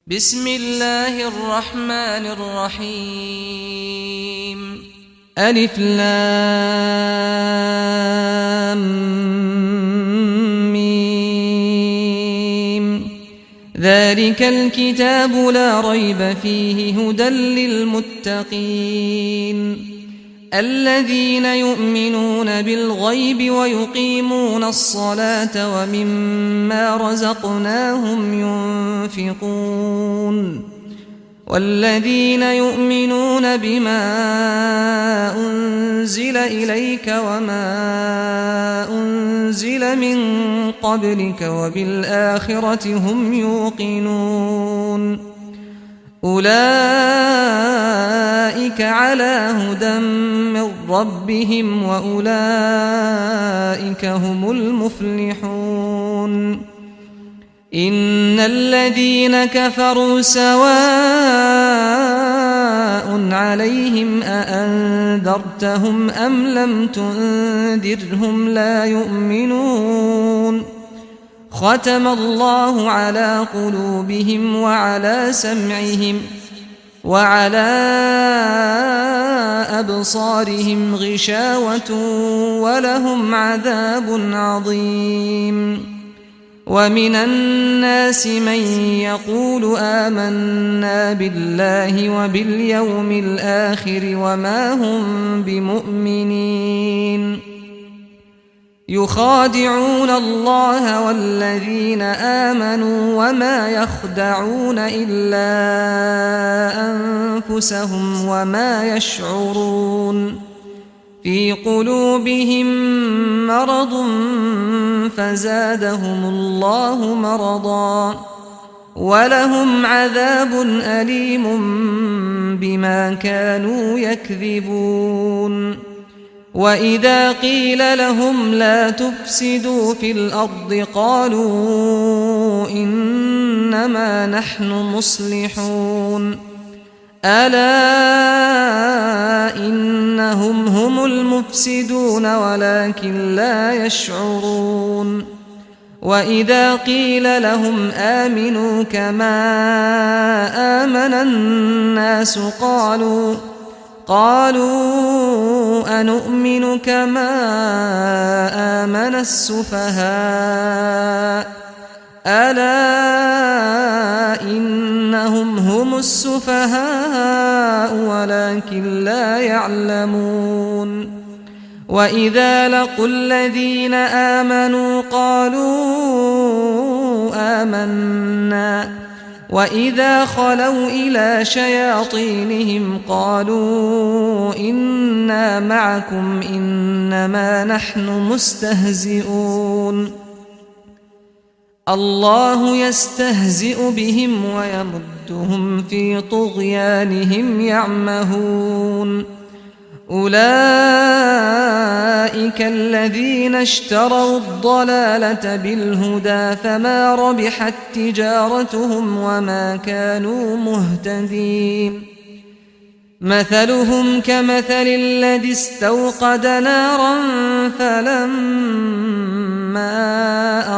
بسم الله الرحمن الرحيم ألف لام ميم ذلك الكتاب لا ريب فيه هدى للمتقين الذين يؤمنون بالغيب ويقيمون الصلاة ومما رزقناهم ينفقون والذين يؤمنون بما أنزل إليك وما أنزل من قبلك وبالآخرة هم يوقنون أولئك على هدى من ربهم وأولئك هم المفلحون إن الذين كفروا سواء عليهم أأنذرتهم أم لم تنذرهم لا يؤمنون ختم الله على قلوبهم وعلى سمعهم وعلى أبصارهم غشاوة ولهم عذاب عظيم ومن الناس من يقول آمنا بالله وباليوم الآخر وما هم بمؤمنين يخادعون الله والذين آمنوا وما يخدعون إلا أنفسهم وما يشعرون في قلوبهم مرض فزادهم الله مرضا ولهم عذاب أليم بما كانوا يكذبون وإذا قيل لهم لا تفسدوا في الأرض قالوا إنما نحن مصلحون ألا إنهم هم المفسدون ولكن لا يشعرون وإذا قيل لهم آمنوا كما آمن الناس قالوا أنؤمن كما آمن السفهاء ألا إنهم هم السفهاء ولكن لا يعلمون وإذا لقوا الذين آمنوا قالوا آمنا وإذا خلوا إلى شياطينهم قالوا إنا معكم إنما نحن مستهزئون الله يستهزئ بهم ويمدهم في طغيانهم يعمهون أولئك الذين اشتروا الضلالة بالهدى فما ربحت تجارتهم وما كانوا مهتدين مثلهم كمثل الذي استوقد نارا فلما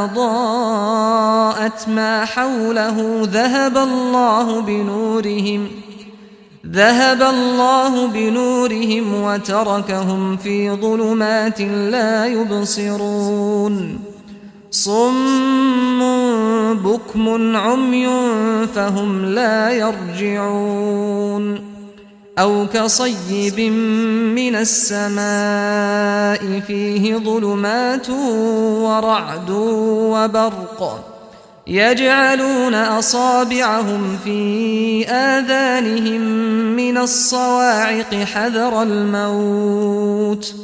أضاءت ما حوله ذهب الله بنورهم وتركهم في ظلمات لا يبصرون صم بكم عمي فهم لا يرجعون أو كصيب من السماء فيه ظلمات ورعد وبرق يجعلون أصابعهم في آذانهم من الصواعق حذر الموت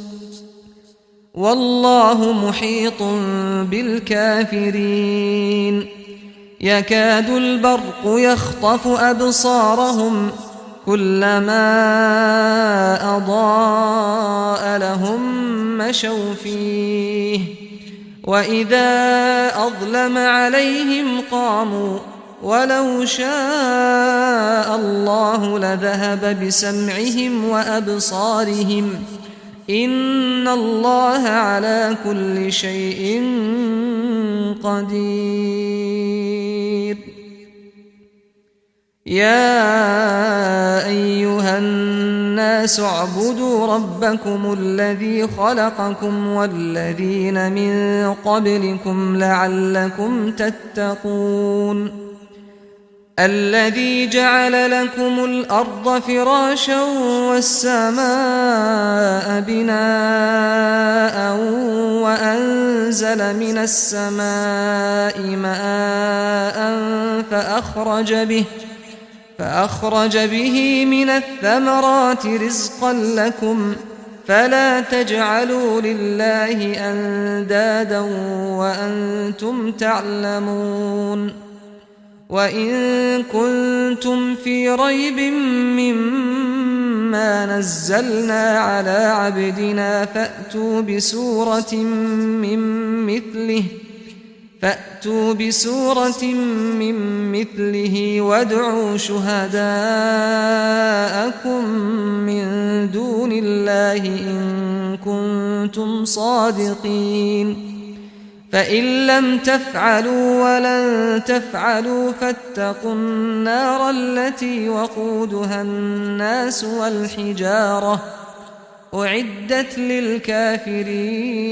والله محيط بالكافرين يكاد البرق يخطف أبصارهم كلما أضاء لهم مشوا فيه وإذا أظلم عليهم قاموا ولو شاء الله لذهب بسمعهم وأبصارهم إن الله على كل شيء قدير. يا أيها الناس اعبدوا ربكم الذي خلقكم والذين من قبلكم لعلكم تتقون الذي جعل لكم الأرض فراشا والسماء بناء وأنزل من السماء ماء فأخرج به من الثمرات رزقا لكم فلا تجعلوا لله أندادا وأنتم تعلمون وإن كنتم في ريب مما نزلنا على عبدنا فأتوا بسورة من مثله وادعوا شهداءكم من دون الله إن كنتم صادقين فإن لم تفعلوا ولن تفعلوا فاتقوا النار التي وقودها الناس والحجارة أعدت للكافرين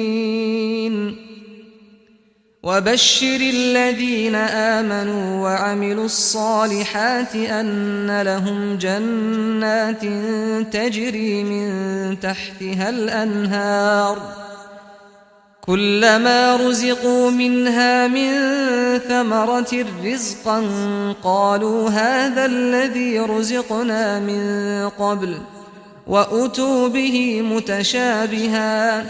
وبشر الذين آمنوا وعملوا الصالحات أن لهم جنات تجري من تحتها الأنهار كلما رزقوا منها من ثمرة رزقا قالوا هذا الذي رزقنا من قبل وأتوا به متشابها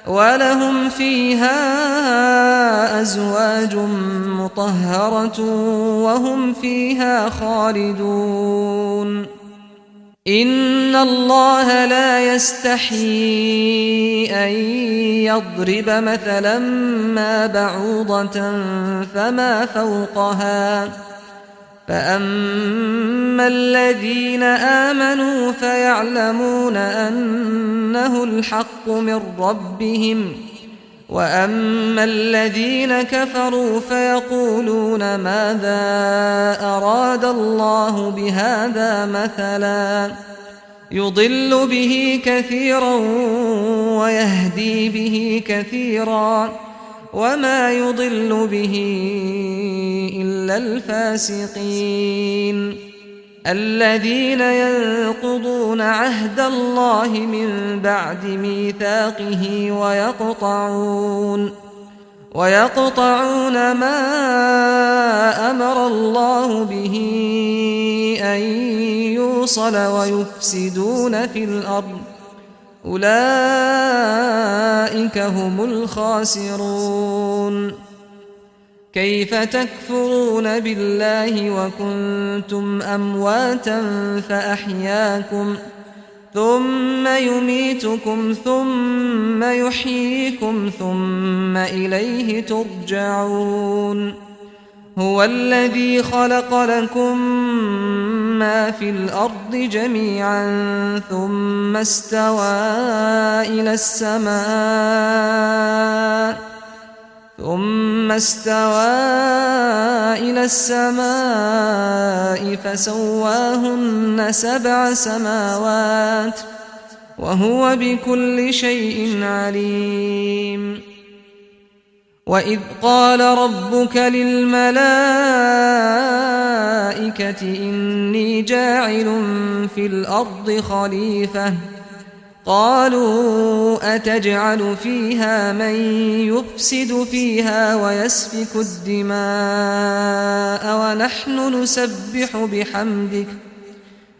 ولهم فيها أزواج مطهرة وهم فيها خالدون إن الله لا يستحيي أن يضرب مثلا ما بعوضة فما فوقها فأما الذين آمنوا فيعلمون أنه الحق من ربهم وأما الذين كفروا فيقولون ماذا أراد الله بهذا مثلا يضل به كثيرا ويهدي به كثيرا وما يضل به إلا الفاسقين الذين ينقضون عهد الله من بعد ميثاقه ويقطعون ما أمر الله به أن يوصل ويفسدون في الأرض أولئك هم الخاسرون كيف تكفرون بالله وكنتم أمواتا فأحياكم ثم يميتكم ثم يحييكم ثم إليه ترجعون هو الذي خلق لكم ما في الأرض جميعا ثم استوى إلى السماء فسواهن 7 سماوات وهو بكل شيء عليم وإذ قال ربك للملائكة إني جاعل في الأرض خليفة قالوا أتجعل فيها من يفسد فيها ويسفك الدماء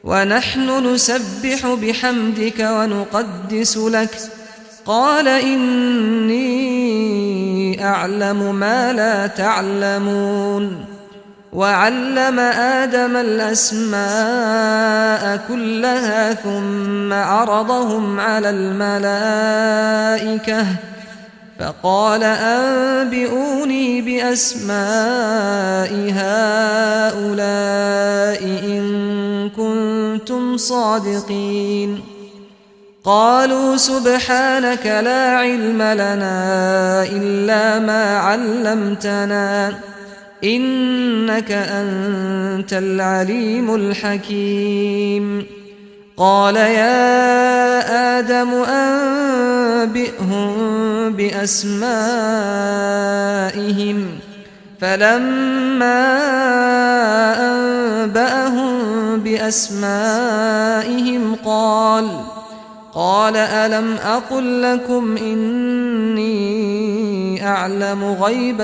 ونحن نسبح بحمدك ونقدس لك قال إني أعلم ما لا تعلمون وعلم آدم الأسماء كلها ثم عرضهم على الملائكة فقال أنبئوني بأسماء هؤلاء إن كنتم صادقين قالوا سبحانك لا علم لنا إلا ما علمتنا إنك أنت العليم الحكيم. قال يا آدم أنبئهم بأسمائهم. فلما أنبأهم بأسمائهم قال ألم أقل لكم إني أعلم غيب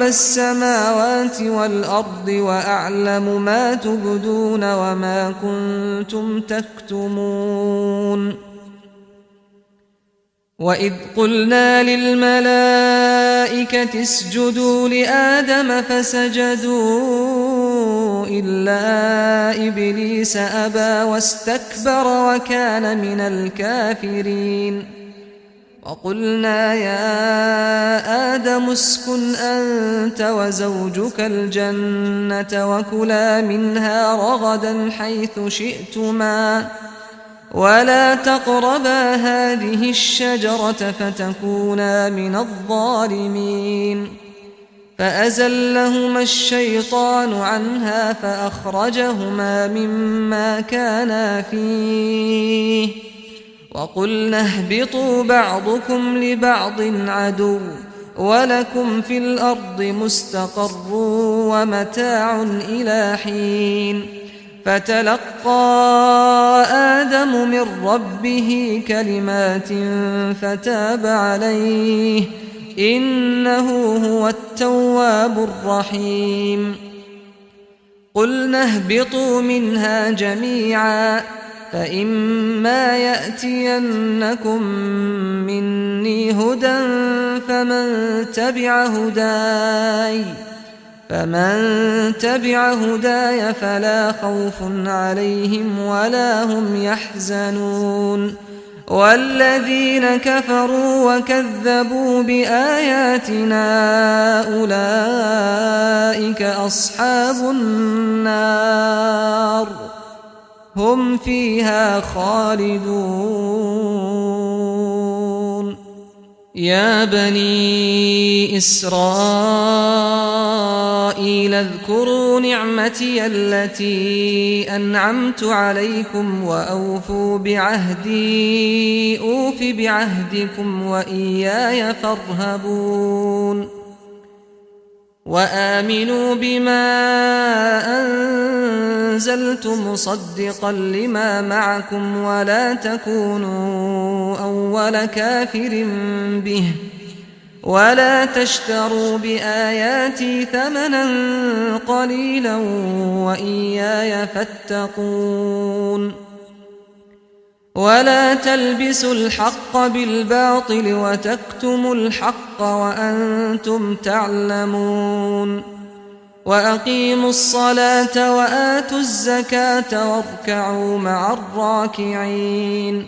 السماوات والأرض وأعلم ما تبدون وما كنتم تكتمون. وإذ قلنا للملائكة اسجدوا لآدم فسجدوا إلا إبليس أبى واستكبر وكان من الكافرين. وقلنا يا آدم اسكن أنت وزوجك الجنة وكلا منها رغدا حيث شئتما ولا تقربا هذه الشجرة فتكونا من الظالمين. فأزلهما الشيطان عنها فأخرجهما مما كانا فيه وقلنا اهبطوا بعضكم لبعض عدو ولكم في الأرض مستقر ومتاع إلى حين. فتلقى آدم من ربه كلمات فتاب عليه إنه هو التواب الرحيم. قلنا اهبطوا منها جميعا فإما يأتينكم مني هدى فمن تبع هداي فلا خوف عليهم ولا هم يحزنون. والذين كفروا وكذبوا بآياتنا أولئك أصحاب النار هم فيها خالدون. يا بني إسرائيل اذكروا نعمتي التي أنعمت عليكم وأوفوا بعهدي أوف بعهدكم وإياي فارهبون. وآمنوا بما أنزلت مصدقا لما معكم ولا تكونوا أول كافر به ولا تشتروا بآياتي ثمنا قليلا وإياي فاتقون. ولا تلبسوا الحق بالباطل وتكتموا الحق وأنتم تعلمون. وأقيموا الصلاة وآتوا الزكاة واركعوا مع الراكعين.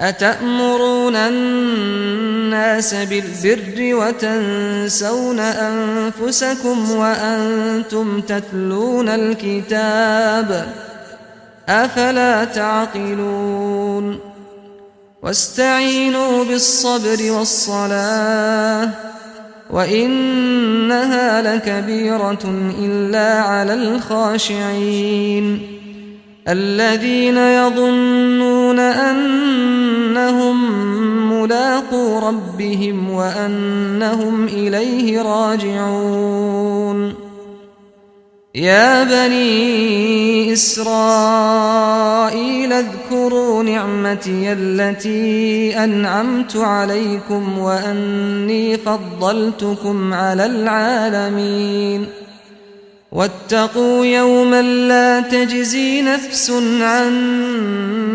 أتأمرون الناس بالبر وتنسون أنفسكم وأنتم تتلون الكتاب أفلا تعقلون. واستعينوا بالصبر والصلاة وإنها لكبيرة إلا على الخاشعين الذين يظنون أنهم ملاقو ربهم وأنهم إليه راجعون. يا بني إسرائيل اذكروا نعمتي التي أنعمت عليكم وأني فضلتكم على العالمين. واتقوا يوما لا تجزي نفس عن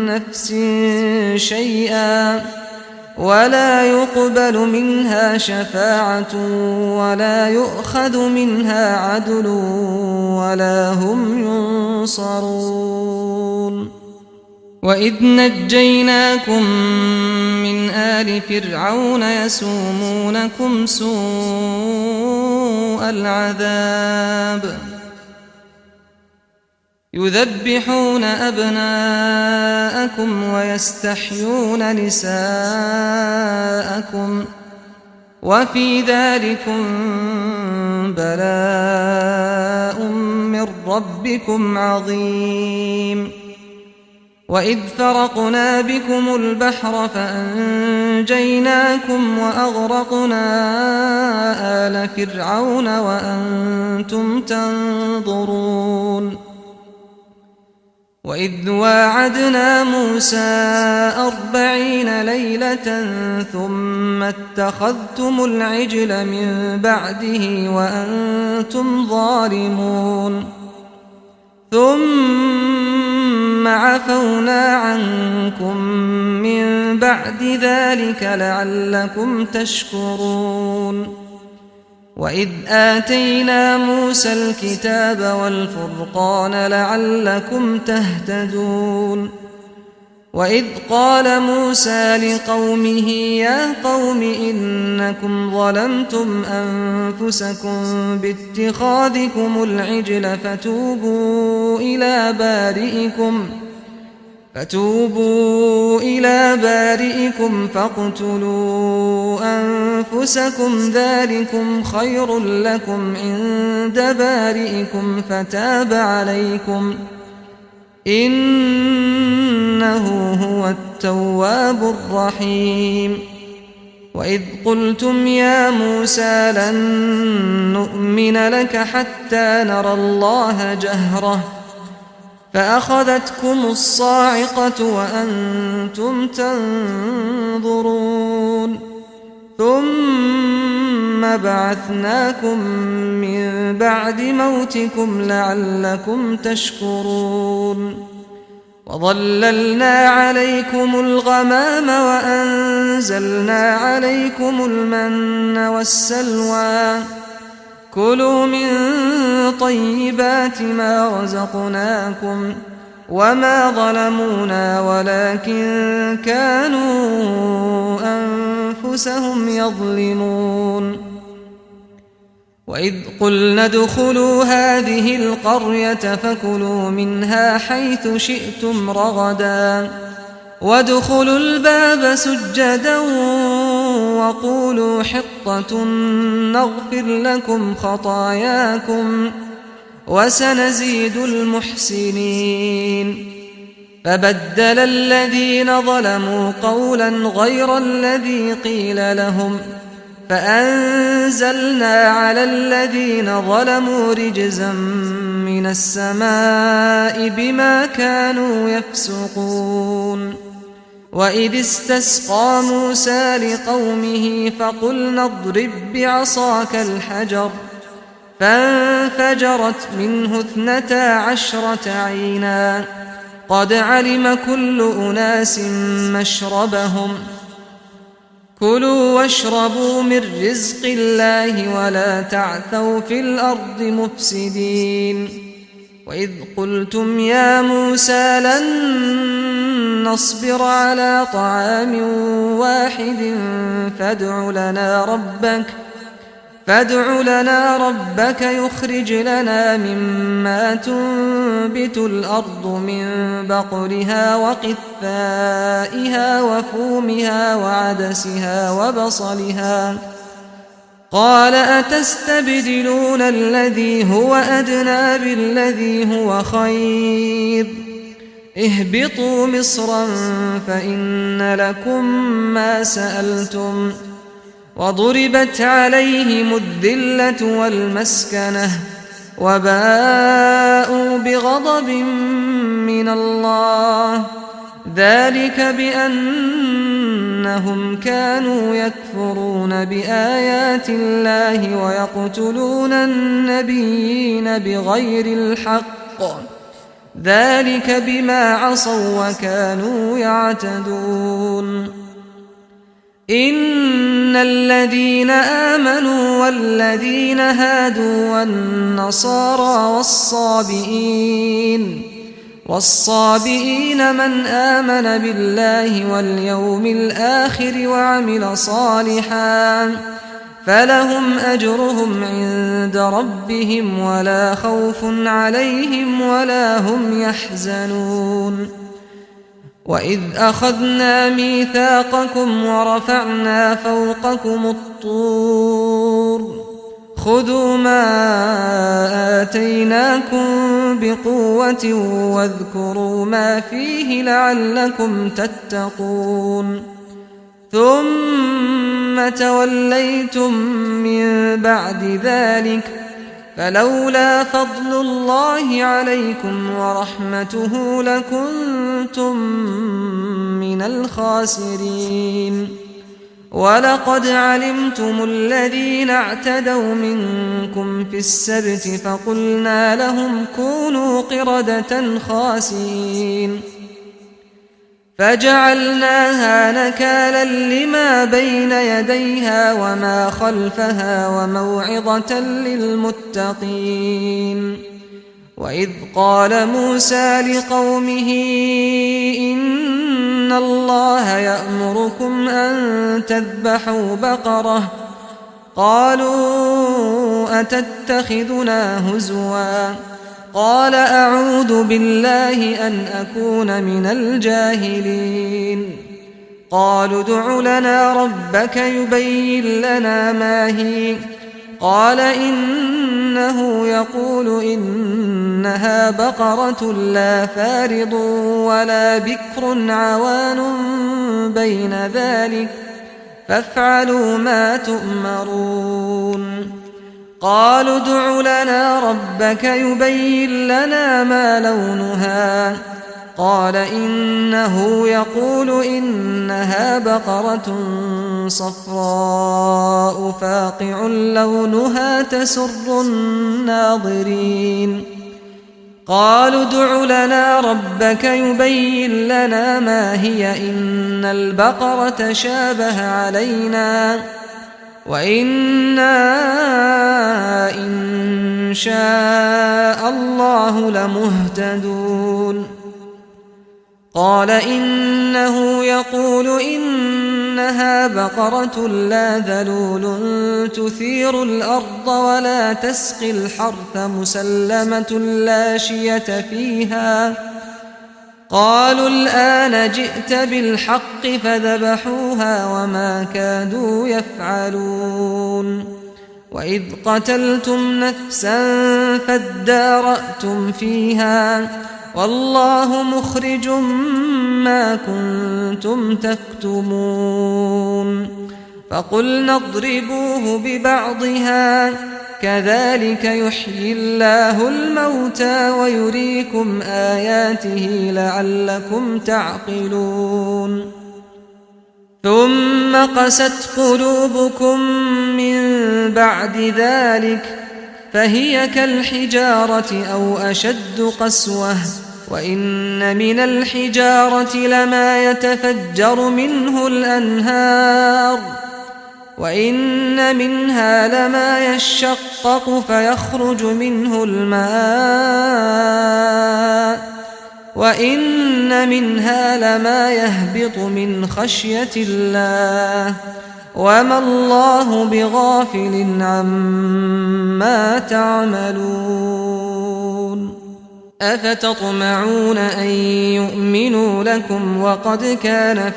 نفس شيئا ولا يقبل منها شفاعة ولا يؤخذ منها عدل ولا هم ينصرون. وإذ نجيناكم من آل فرعون يسومونكم سوء العذاب يذبحون أبناءكم ويستحيون نساءكم وفي ذلكم بلاء من ربكم عظيم وإذ فرقنا بكم البحر فأنجيناكم وأغرقنا آل فرعون وأنتم تنظرون وإذ واعدنا موسى 40 ليلة ثم اتخذتم العجل من بعده وأنتم ظالمون ثم عفونا عنكم من بعد ذلك لعلكم تشكرون وإذ آتينا موسى الكتاب والفرقان لعلكم تهتدون وإذ قال موسى لقومه يا قوم إنكم ظلمتم أنفسكم باتخاذكم العجل فتوبوا إلى بارئكم فاقتلوا أنفسكم ذلكم خير لكم عند بارئكم فتاب عليكم إنه هو التواب الرحيم وإذ قلتم يا موسى لن نؤمن لك حتى نرى الله جهرة فأخذتكم الصاعقة وأنتم تنظرون ثم بعثناكم من بعد موتكم لعلكم تشكرون وظللنا عليكم الغمام وأنزلنا عليكم المن والسلوى كلوا من طيبات ما رزقناكم وما ظلمونا ولكن كانوا أنفسهم يظلمون وإذ قلنا ادخلوا هذه القرية فكلوا منها حيث شئتم رغدا وادخلوا الباب سجدا وقولوا حطة نغفر لكم خطاياكم وسنزيد المحسنين فبدل الذين ظلموا قولا غير الذي قيل لهم فأنزلنا على الذين ظلموا رجزا من السماء بما كانوا يفسقون وإذ استسقى موسى لقومه فقلنا اضرب بعصاك الحجر فانفجرت منه 12 عينا قد علم كل أناس مشربهم كلوا واشربوا من رزق الله ولا تعثوا في الأرض مفسدين وإذ قلتم يا موسى لن نصبر على طعام واحد فادع لنا ربك يخرج لنا مما تنبت الأرض من بقلها وقثائها وفومها وعدسها وبصلها قال أتستبدلون الذي هو أدنى بالذي هو خير اهبطوا مصرا فإن لكم ما سألتم وضربت عليهم الذلة والمسكنة وباءوا بغضب من الله ذلك بأنهم كانوا يكفرون بآيات الله ويقتلون النبيين بغير الحق ذلك بما عصوا وكانوا يعتدون إن الذين آمنوا والذين هادوا والنصارى والصابئين من آمن بالله واليوم الآخر وعمل صالحا فلهم أجرهم عند ربهم ولا خوف عليهم ولا هم يحزنون وإذ أخذنا ميثاقكم ورفعنا فوقكم الطور خذوا ما آتيناكم بقوة واذكروا ما فيه لعلكم تتقون ثم توليتم من بعد ذلك فلولا فضل الله عليكم ورحمته لكنتم من الخاسرين ولقد علمتم الذين اعتدوا منكم في السبت فقلنا لهم كونوا قردة خاسئين فجعلناها نكالا لما بين يديها وما خلفها وموعظة للمتقين وإذ قال موسى لقومه إن الله يأمركم أن تذبحوا بقرة قالوا أتتخذنا هزوا قال أعوذ بالله أن أكون من الجاهلين قالوا ادع لنا ربك يبين لنا ما هي قال إنه يقول إنها بقرة لا فارض ولا بكر عوان بين ذلك فافعلوا ما تؤمرون قالوا ادع لنا ربك يبين لنا ما لونها قال إنه يقول إنها بقرة صفراء فاقع لونها تسر الناظرين قالوا ادع لنا ربك يبين لنا ما هي إن البقرة شابه علينا وإنا إن شاء الله لمهتدون قال إنه يقول إنها بقرة لا ذلول تثير الأرض ولا تسقي الحرث مسلمة لا شية فيها قالوا الآن جئت بالحق فذبحوها وما كادوا يفعلون وإذ قتلتم نفسا فادارأتم فيها والله مخرج ما كنتم تكتمون فقلنا اضربوه ببعضها كذلك يحيي الله الموتى ويريكم آياته لعلكم تعقلون ثم قست قلوبكم من بعد ذلك فهي كالحجارة أو أشد قسوة وإن من الحجارة لما يتفجر منه الأنهار وإن منها لما يشقق فيخرج منه الماء وإن منها لما يهبط من خشية الله وما الله بغافل عما تعملون أفتطمعون أن يؤمنوا لكم وقد كان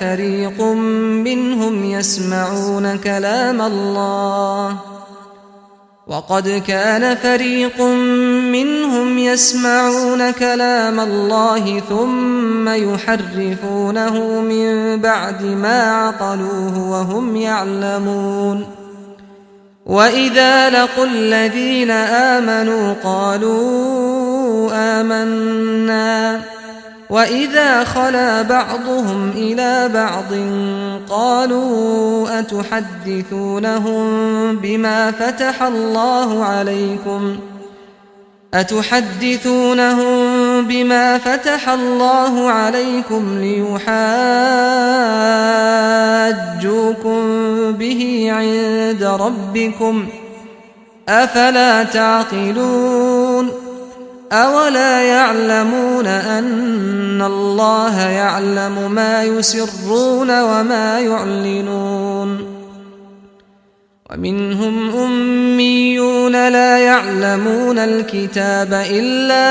فريق منهم يسمعون كلام الله ثم يحرفونه من بعد ما عقلوه وهم يعلمون وإذا لقوا الذين آمنوا قالوا آمنا وإذا خلا بعضهم إلى بعض قالوا أتحدثونهم بما فتح الله عليكم ليحاجوكم به عند ربكم أفلا تعقلون أولا يعلمون أن الله يعلم ما يسرون وما يعلنون ومنهم أميون لا يعلمون الكتاب إلا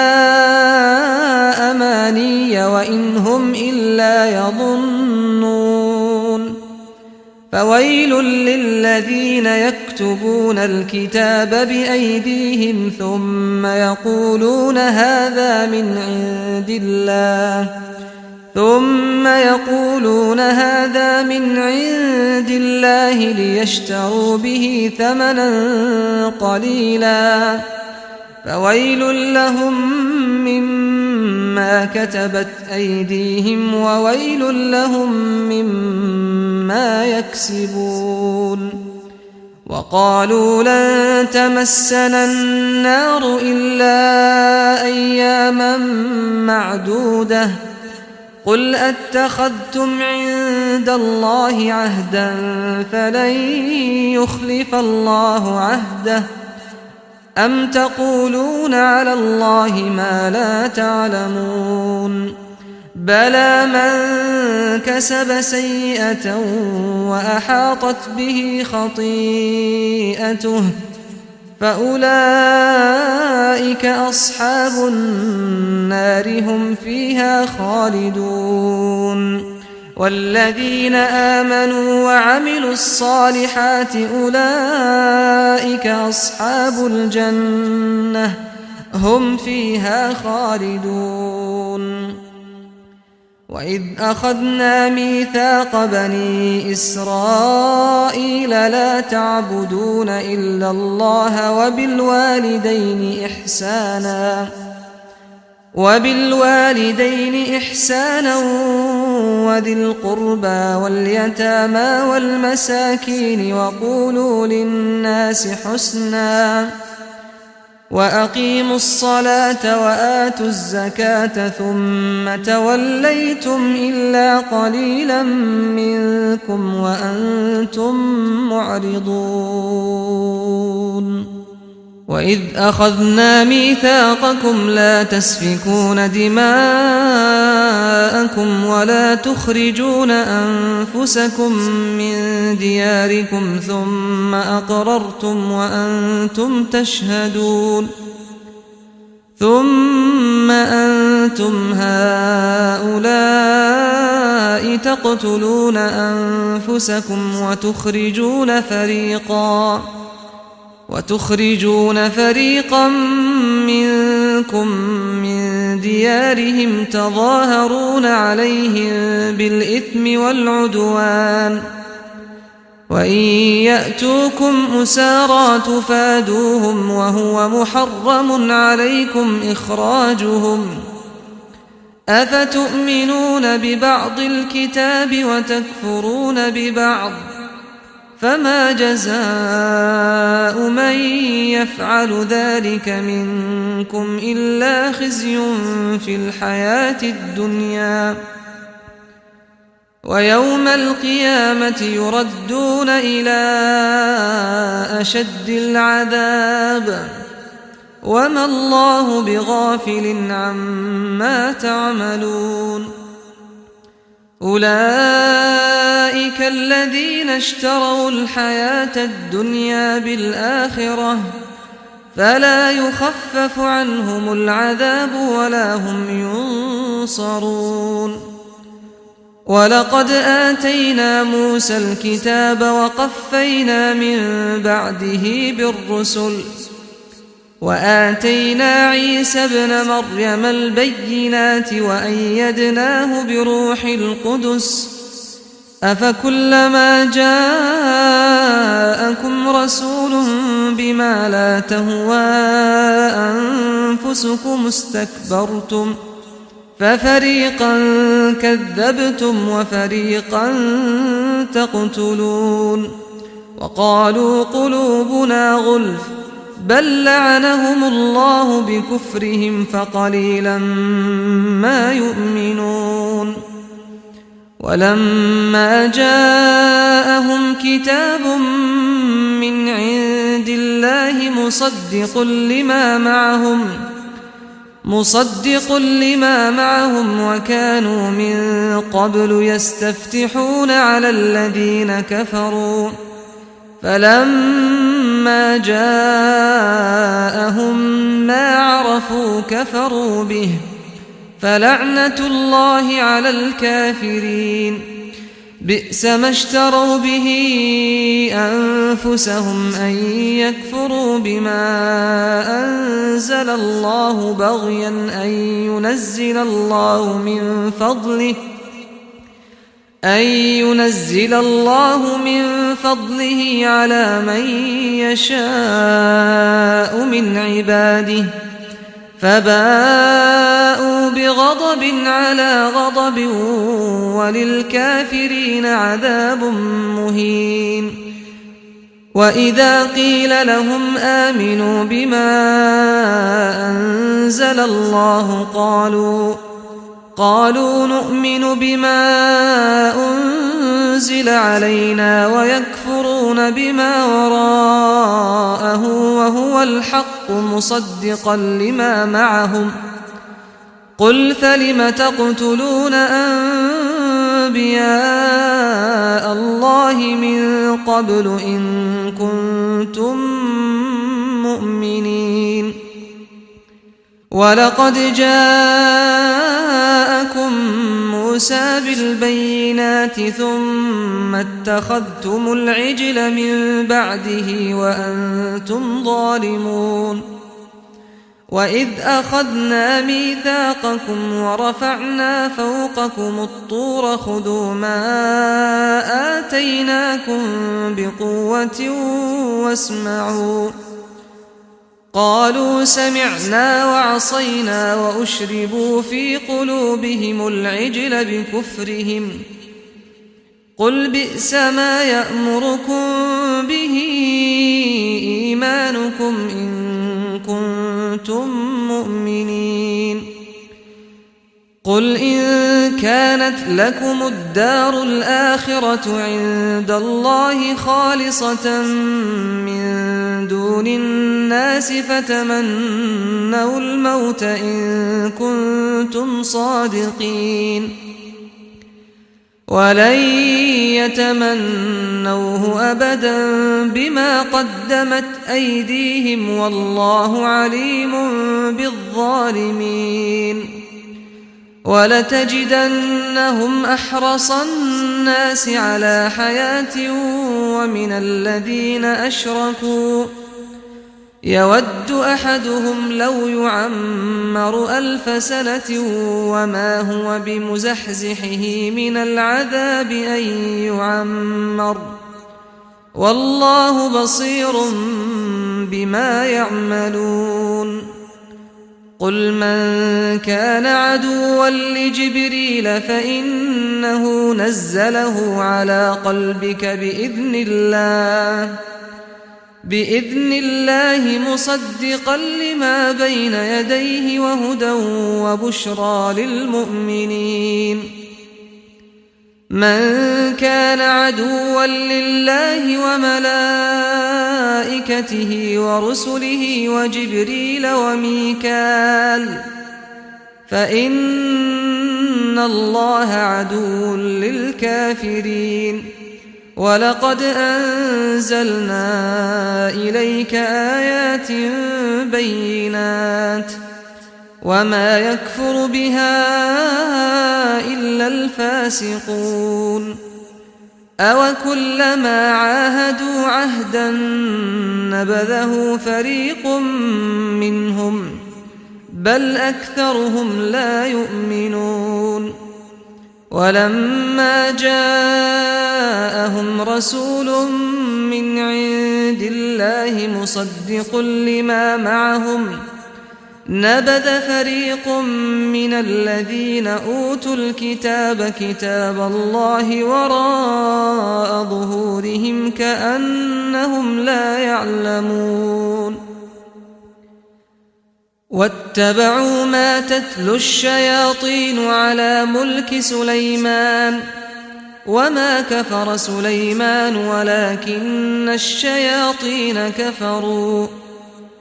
أماني وإن هم إلا يظنون فويل للذين يكتبون الكتاب بأيديهم ثم يقولون هذا من عند الله ليشتروا به ثمنا قليلا فويل لهم مما كتبت أيديهم وويل لهم مما يكسبون وقالوا لن تمسنا النار إلا أياما معدودة قل أتخذتم عند الله عهدا فلن يخلف الله عهده أم تقولون على الله ما لا تعلمون بلى من كسب سيئة وأحاطت به خطيئته فأولئك أصحاب النار هم فيها خالدون والذين آمنوا وعملوا الصالحات أولئك أصحاب الجنة هم فيها خالدون وإذ أخذنا ميثاق بني إسرائيل لا تعبدون إلا الله وبالوالدين إحسانا وذي القربى واليتامى والمساكين وقولوا للناس حسنا وأقيموا الصلاة وآتوا الزكاة ثم توليتم إلا قليلا منكم وأنتم معرضون وإذ أخذنا ميثاقكم لا تسفكون دماءكم ولا تخرجون أنفسكم من دياركم ثم أقررتم وأنتم تشهدون ثم أنتم هؤلاء تقتلون أنفسكم وتخرجون فريقا منكم من ديارهم تظاهرون عليهم بالإثم والعدوان وإن يأتوكم أسارى تفادوهم وهو محرم عليكم إخراجهم أفتؤمنون ببعض الكتاب وتكفرون ببعض فما جزاء من يفعل ذلك منكم إلا خزي في الحياة الدنيا ويوم القيامة يردون إلى أشد العذاب وما الله بغافل عما تعملون أولئك الذين اشتروا الحياة الدنيا بالآخرة فلا يخفف عنهم العذاب ولا هم ينصرون ولقد آتينا موسى الكتاب وقفينا من بعده بالرسل وآتينا عيسى ابن مريم البينات وأيدناه بروح القدس أفكلما جاءكم رسول بما لا تهوى أنفسكم استكبرتم ففريقا كذبتم وفريقا تقتلون وقالوا قلوبنا غلف بل لعنهم الله بكفرهم فقليلا ما يؤمنون ولما جاءهم كتاب من عند الله مصدق لما معهم وكانوا من قبل يستفتحون على الذين كفروا فلما جاءهم ما عرفوا كفروا به فلعنة الله على الكافرين بئس ما اشتروا به أنفسهم أن يكفروا بما أنزل الله بغيا أن ينزل الله من فضله على من يشاء من عباده فباءوا بغضب على غضب وللكافرين عذاب مهين وإذا قيل لهم آمنوا بما أنزل الله قالوا نؤمن بما أنزل علينا ويكفرون بما وراءه وهو الحق مصدقا لما معهم قل فلم تقتلون أنبياء الله من قبل إن كنتم مؤمنين ولقد جاءكم موسى بالبينات ثم اتخذتم العجل من بعده وأنتم ظالمون وإذ أخذنا ميثاقكم ورفعنا فوقكم الطور خذوا ما آتيناكم بقوة واسمعوا قالوا سمعنا وعصينا وأشربوا في قلوبهم العجل بكفرهم قل بئس ما يأمركم به إيمانكم إن كنتم مؤمنين قل إن كانت لكم الدار الآخرة عند الله خالصة من دون الناس فتمنوا الموت إن كنتم صادقين ولن يتمنوه أبدا بما قدمت أيديهم والله عليم بالظالمين ولتجدنهم أحرص الناس على حياة ومن الذين أشركوا يود أحدهم لو يعمر 1000 سنة وما هو بمزحزحه من العذاب أن يعمر والله بصير بما يعملون قل من كان عدوا لجبريل فإنه نزله على قلبك بإذن الله مصدقا لما بين يديه وهدى وبشرى للمؤمنين من كان عدوا لله وملائكته ورسله وجبريل وميكال فإن الله عدو للكافرين ولقد أنزلنا إليك آيات بينات وما يكفر بها إلا الفاسقون أوكلما عاهدوا عهدا نبذه فريق منهم بل أكثرهم لا يؤمنون ولما جاءهم رسول من عند الله مصدق لما معهم نبذ فريق من الذين أوتوا الكتاب كتاب الله وراء ظهورهم كأنهم لا يعلمون واتبعوا ما تتلو الشياطين على ملك سليمان وما كفر سليمان ولكن الشياطين كفروا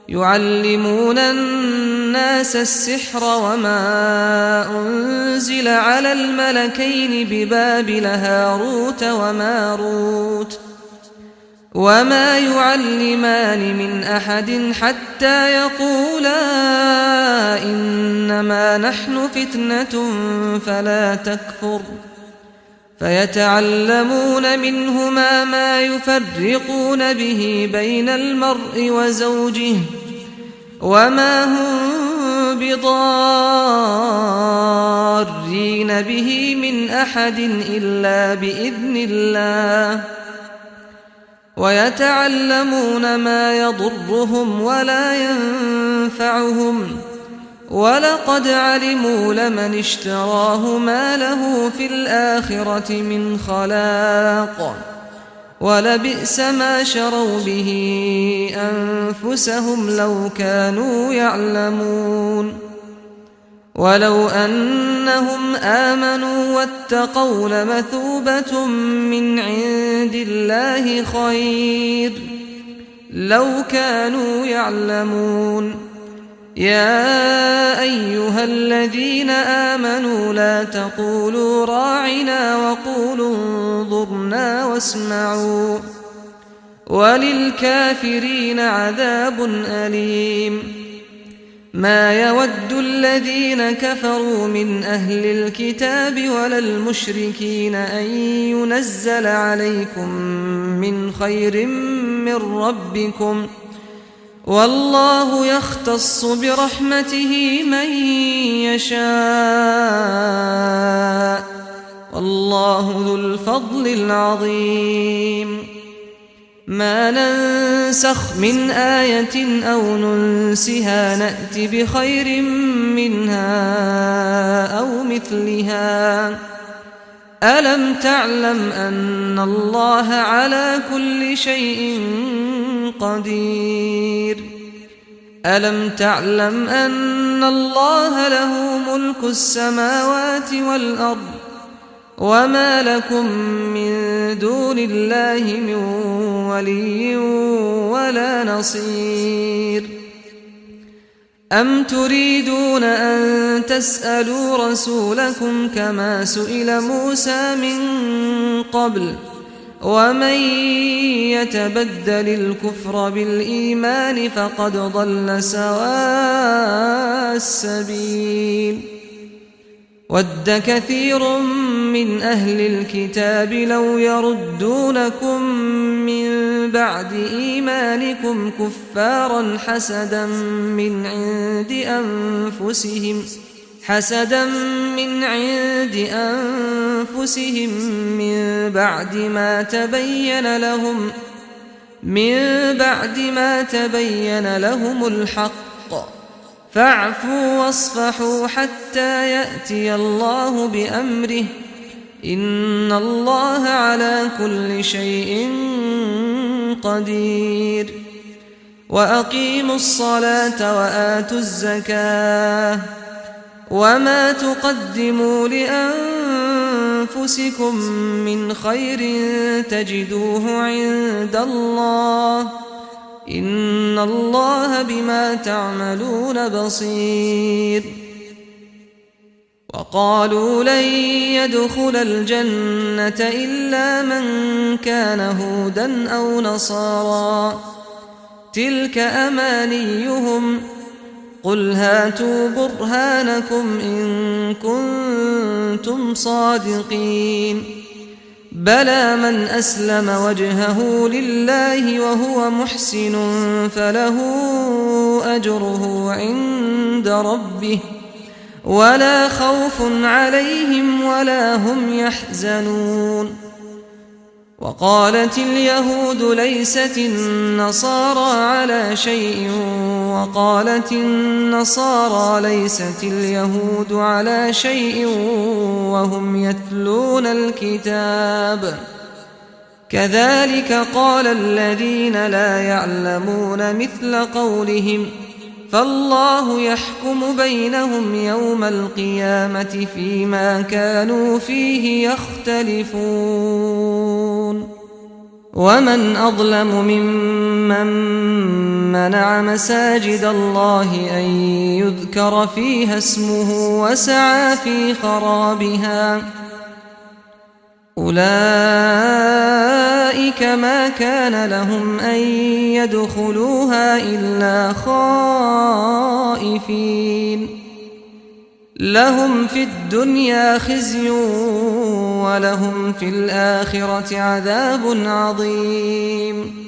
يعلمون الناس السحر وما أنزل على الملكين ببابل هاروت وماروت وما يعلمان من أحد حتى يقولا إنما نحن فتنة فلا تكفر فيتعلمون منهما ما يفرقون به بين المرء وزوجه وما هم بضارين به من أحد إلا بإذن الله ويتعلمون ما يضرهم ولا ينفعهم ولقد علموا لمن اشتراه ما له في الآخرة من خلاق ولبئس ما شروا به أنفسهم لو كانوا يعلمون ولو أنهم آمنوا واتقوا لمثوبة من عند الله خير لو كانوا يعلمون يا أيها الذين آمنوا لا تقولوا راعنا وقولوا انظرنا واسمعوا وللكافرين عذاب أليم ما يود الذين كفروا من أهل الكتاب ولا المشركين أن ينزل عليكم من خير من ربكم والله يختص برحمته من يشاء والله ذو الفضل العظيم ما ننسخ من آية أو ننسها نأت بخير منها أو مثلها ألم تعلم أن الله على كل شيء قدير ألم تعلم أن الله له ملك السماوات والأرض وما لكم من دون الله من ولي ولا نصير أم تريدون أن تسألوا رسولكم كما سئل موسى من قبل ومن يتبدل الكفر بالإيمان فقد ضل سواء السبيل ود كثير من أهل الكتاب لو يردونكم من بعد إيمانكم كفارا حسدا من عند أنفسهم من بعد ما تبين لهم الحق فاعفوا واصفحوا حتى يأتي الله بأمره إن الله على كل شيء قدير وأقيموا الصلاة وآتوا الزكاة وما تقدموا لأنفسكم من خير تجدوه عند الله إن الله بما تعملون بصير وقالوا لن يدخل الجنة إلا من كان هودا أو نصارى تلك أمانيهم قل هاتوا برهانكم إن كنتم صادقين بلى من أسلم وجهه لله وهو محسن فله أجره عند ربه ولا خوف عليهم ولا هم يحزنون وقالت اليهود ليست النصارى على شيء وقالت النصارى ليست اليهود على شيء وهم يتلون الكتاب كذلك قال الذين لا يعلمون مثل قولهم فالله يحكم بينهم يوم القيامة فيما كانوا فيه يختلفون ومن أظلم ممن منع مساجد الله أن يذكر فيها اسمه وسعى في خرابها أولئك أولئك ما كان لهم أن يدخلوها إلا خائفين لهم في الدنيا خزي ولهم في الآخرة عذاب عظيم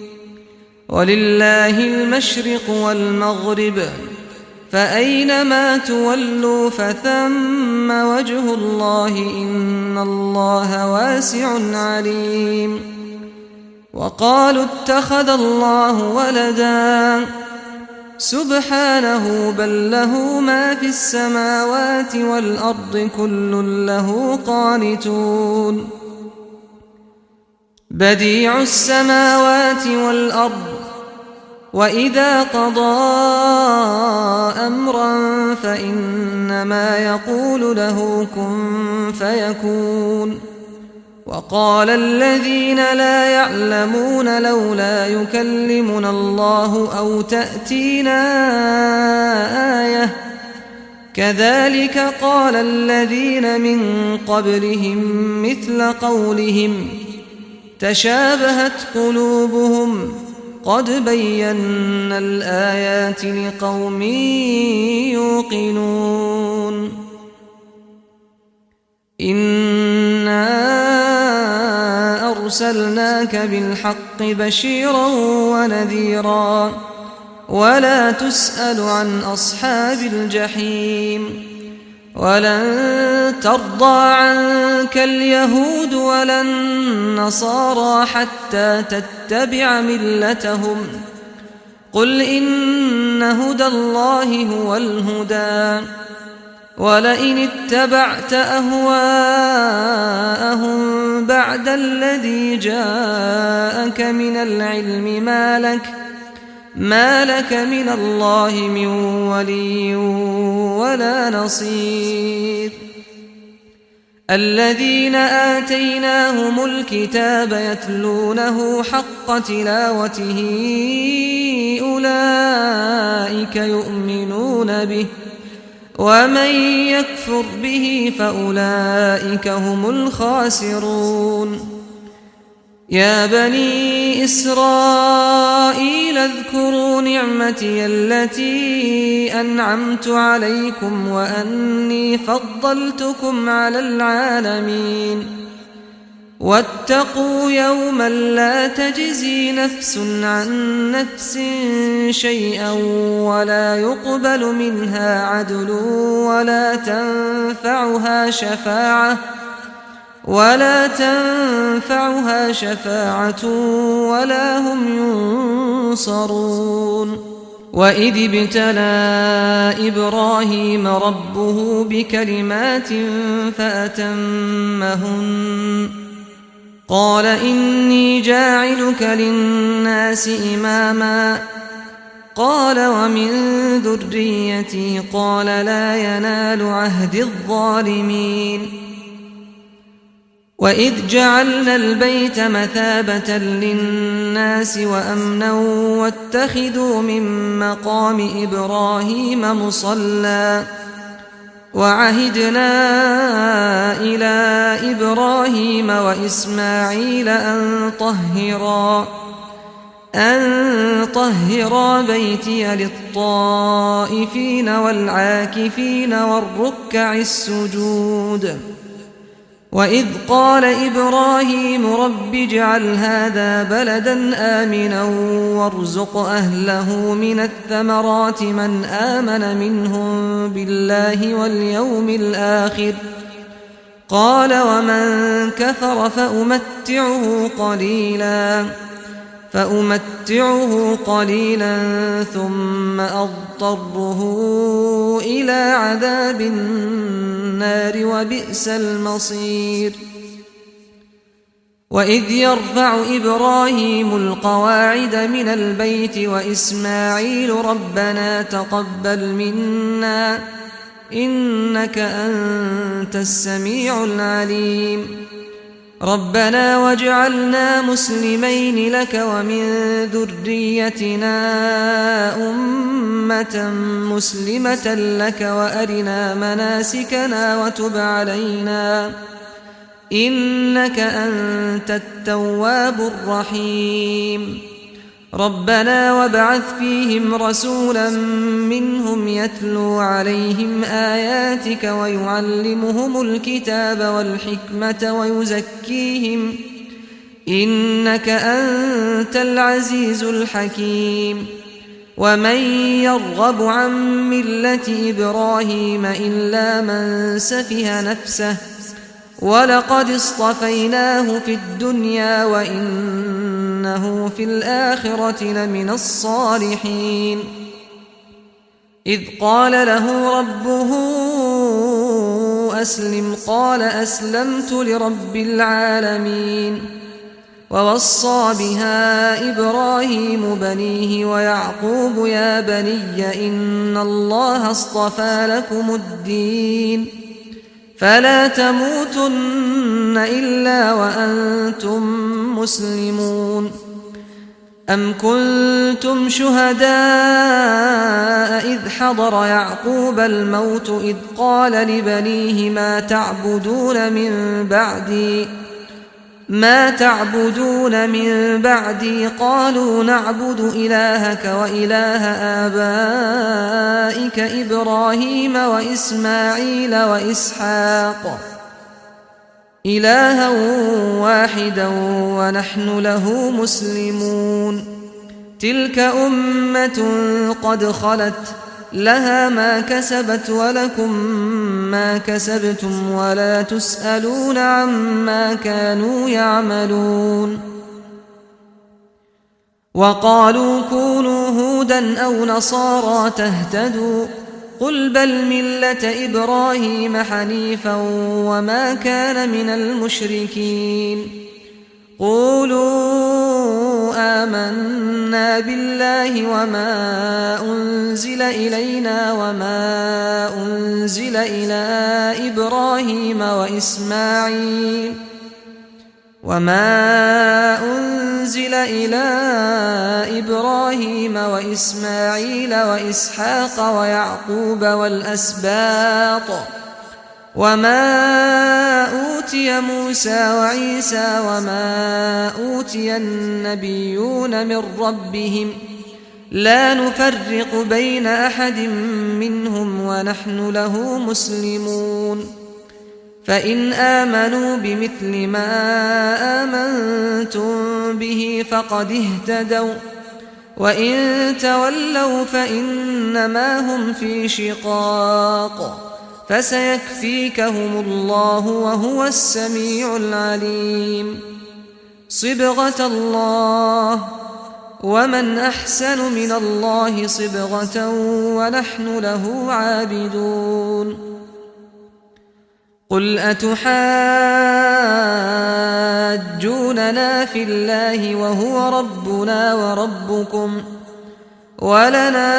ولله المشرق والمغرب فأينما تولوا فثم وجه الله إن الله واسع عليم وقالوا اتخذ الله ولدا سبحانه بل له ما في السماوات والأرض كل له قانتون بديع السماوات والأرض وإذا قضى أمرا فإنما يقول له كن فيكون وقال الذين لا يعلمون لولا يكلمنا الله أو تأتينا آية كذلك قال الذين من قبلهم مثل قولهم تشابهت قلوبهم قد بينا الآيات لقوم يوقنون إنا أرسلناك بالحق بشيرا ونذيرا ولا تسأل عن أصحاب الجحيم ولن ترضى عنك اليهود ولا النصارى حتى تتبع ملتهم قل إن هدى الله هو الهدى ولئن اتبعت أهواءهم بعد الذي جاءك من العلم ما لك من الله من ولي ولا نصير الذين آتيناهم الكتاب يتلونه حق تلاوته أولئك يؤمنون به ومن يكفر به فأولئك هم الخاسرون يا بني إسرائيل اذكروا نعمتي التي أنعمت عليكم وأني فضلتكم على العالمين واتقوا يوما لا تجزي نفس عن نفس شيئا ولا يقبل منها عدل ولا تنفعها شفاعة ولا هم ينصرون وإذ ابتلى إبراهيم ربه بكلمات فأتمهن قال إني جاعلك للناس إماما قال ومن ذريتي قال لا ينال عهد الظالمين وإذ جعلنا البيت مثابة للناس وأمنا واتخذوا من مقام إبراهيم مصلى وعهدنا إلى إبراهيم وإسماعيل أن طهرا بيتي للطائفين والعاكفين والركع السجود وإذ قال إبراهيم رب اجعل هذا بلدا آمنا وارزق أهله من الثمرات من آمن منهم بالله واليوم الآخر قال ومن كفر فأمتعه قليلا ثم أضطره إلى عذاب النار وبئس المصير وإذ يرفع إبراهيم القواعد من البيت وإسماعيل ربنا تقبل منا إنك أنت السميع العليم ربنا واجعلنا مسلمين لك ومن ذريتنا أمة مسلمة لك وأرنا مناسكنا إنك أنت التواب الرحيم ربنا وابعث فيهم رسولا منهم يتلو عليهم آياتك ويعلمهم الكتاب والحكمة ويزكيهم إنك أنت العزيز الحكيم ومن يرغب عن ملة إبراهيم إلا من سفه نفسه ولقد اصطفيناه في الدنيا وإنه في الآخرة لمن الصالحين إذ قال له ربه أسلم قال أسلمت لرب العالمين ووصى بها إبراهيم بنيه ويعقوب يا بني إن الله اصطفى لكم الدين فلا تموتن إلا وأنتم مسلمون أم كنتم شهداء إذ حضر يعقوب الموت إذ قال لبنيه ما تعبدون من بعدي قالوا نعبد إلهك وإله آبائك إبراهيم وإسماعيل وإسحاق إلها واحدا ونحن له مسلمون تلك أمة قد خلت لها ما كسبت ولكم ما كسبتم ولا تسألون عما كانوا يعملون وقالوا كونوا هودا أو نصارى تهتدوا قل بل ملة إبراهيم حنيفا وما كان من المشركين قولوا آمنا بالله وما أنزل إلينا وما أنزل إلى إبراهيم وإسماعيل وإسحاق ويعقوب والأسباط وما أوتي موسى وعيسى وما أوتي النبيون من ربهم لا نفرق بين أحد منهم ونحن له مسلمون فإن آمنوا بمثل ما آمنتم به فقد اهتدوا وإن تولوا فإنما هم في شقاق فسيكفيكهم الله وهو السميع العليم صبغة الله ومن أحسن من الله صبغة ونحن له عابدون قل أتحاجوننا في الله وهو ربنا وربكم ولنا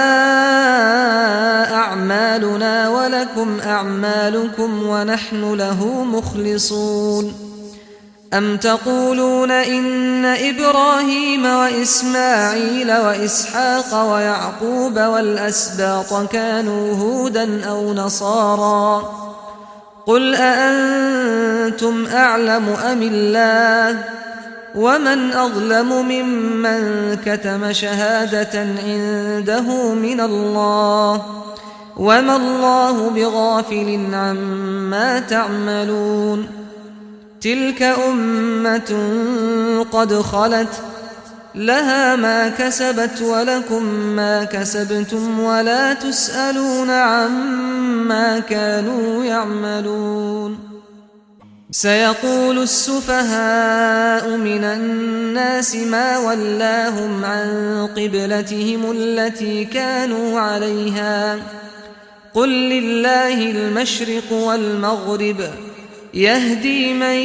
أعمالنا ولكم أعمالكم ونحن له مخلصون أم تقولون إن إبراهيم وإسماعيل وإسحاق ويعقوب والأسباط كانوا هودا أو نصارى قل أأنتم أعلم أم الله ومن أظلم ممن كتم شهادة عنده من الله وما الله بغافل عما تعملون تلك أمة قد خلت لها ما كسبت ولكم ما كسبتم ولا تسألون عما كانوا يعملون سيقول السفهاء من الناس ما ولاهم عن قبلتهم التي كانوا عليها قل لله المشرق والمغرب يهدي من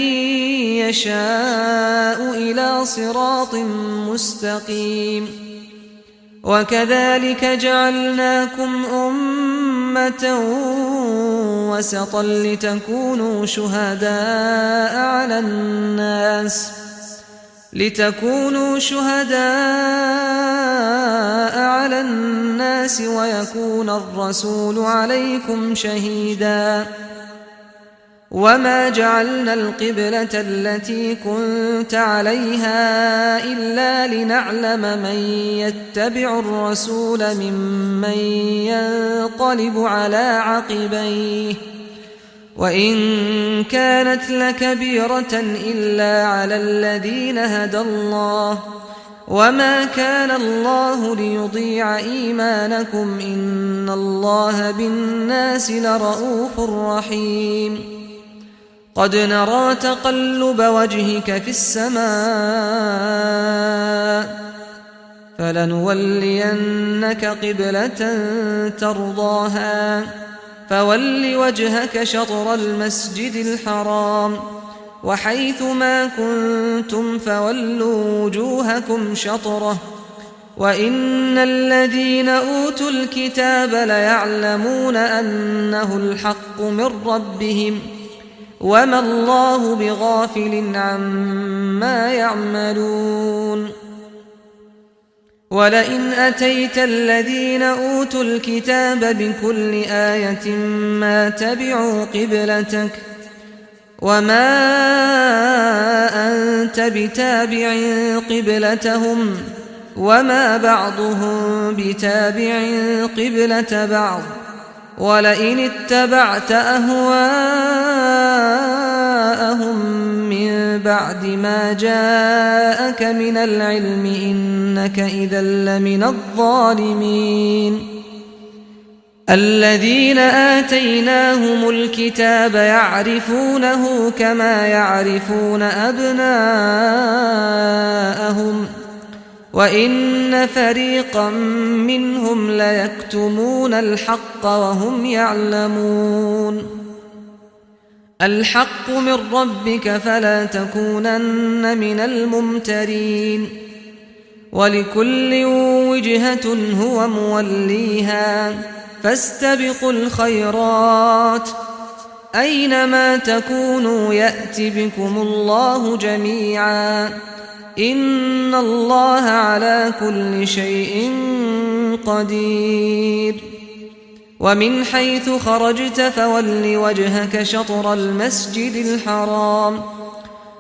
يشاء إلى صراط مستقيم وكذلك جعلناكم أمة وسطا لتكونوا شهداء على الناس ويكون الرسول عليكم شهيدا وما جعلنا القبلة التي كنت عليها إلا لنعلم من يتبع الرسول ممن ينقلب على عقبيه وإن كانت لكبيرة إلا على الذين هدى الله وما كان الله ليضيع إيمانكم إن الله بالناس لرءوف رحيم قد نرى تقلب وجهك في السماء فلنولينك قبلة ترضاها فول وجهك شطر المسجد الحرام وحيث ما كنتم فولوا وجوهكم شطره وإن الذين أوتوا الكتاب ليعلمون أنه الحق من ربهم وما الله بغافل عما يعملون ولئن أتيت الذين أوتوا الكتاب بكل آية ما تبعوا قبلتك وما أنت بتابع قبلتهم وما بعضهم بتابع قبلة بعض ولئن اتبعت أهواءهم من بعد ما جاءك من العلم إنك إذا لمن الظالمين الذين آتيناهم الكتاب يعرفونه كما يعرفون أبناءهم وإن فريقا منهم ليكتمون الحق وهم يعلمون الحق من ربك فلا تكونن من الممترين ولكل وجهة هو موليها فاستبقوا الخيرات أينما تكونوا يأت بكم الله جميعا إن الله على كل شيء قدير ومن حيث خرجت فول وجهك شطر المسجد الحرام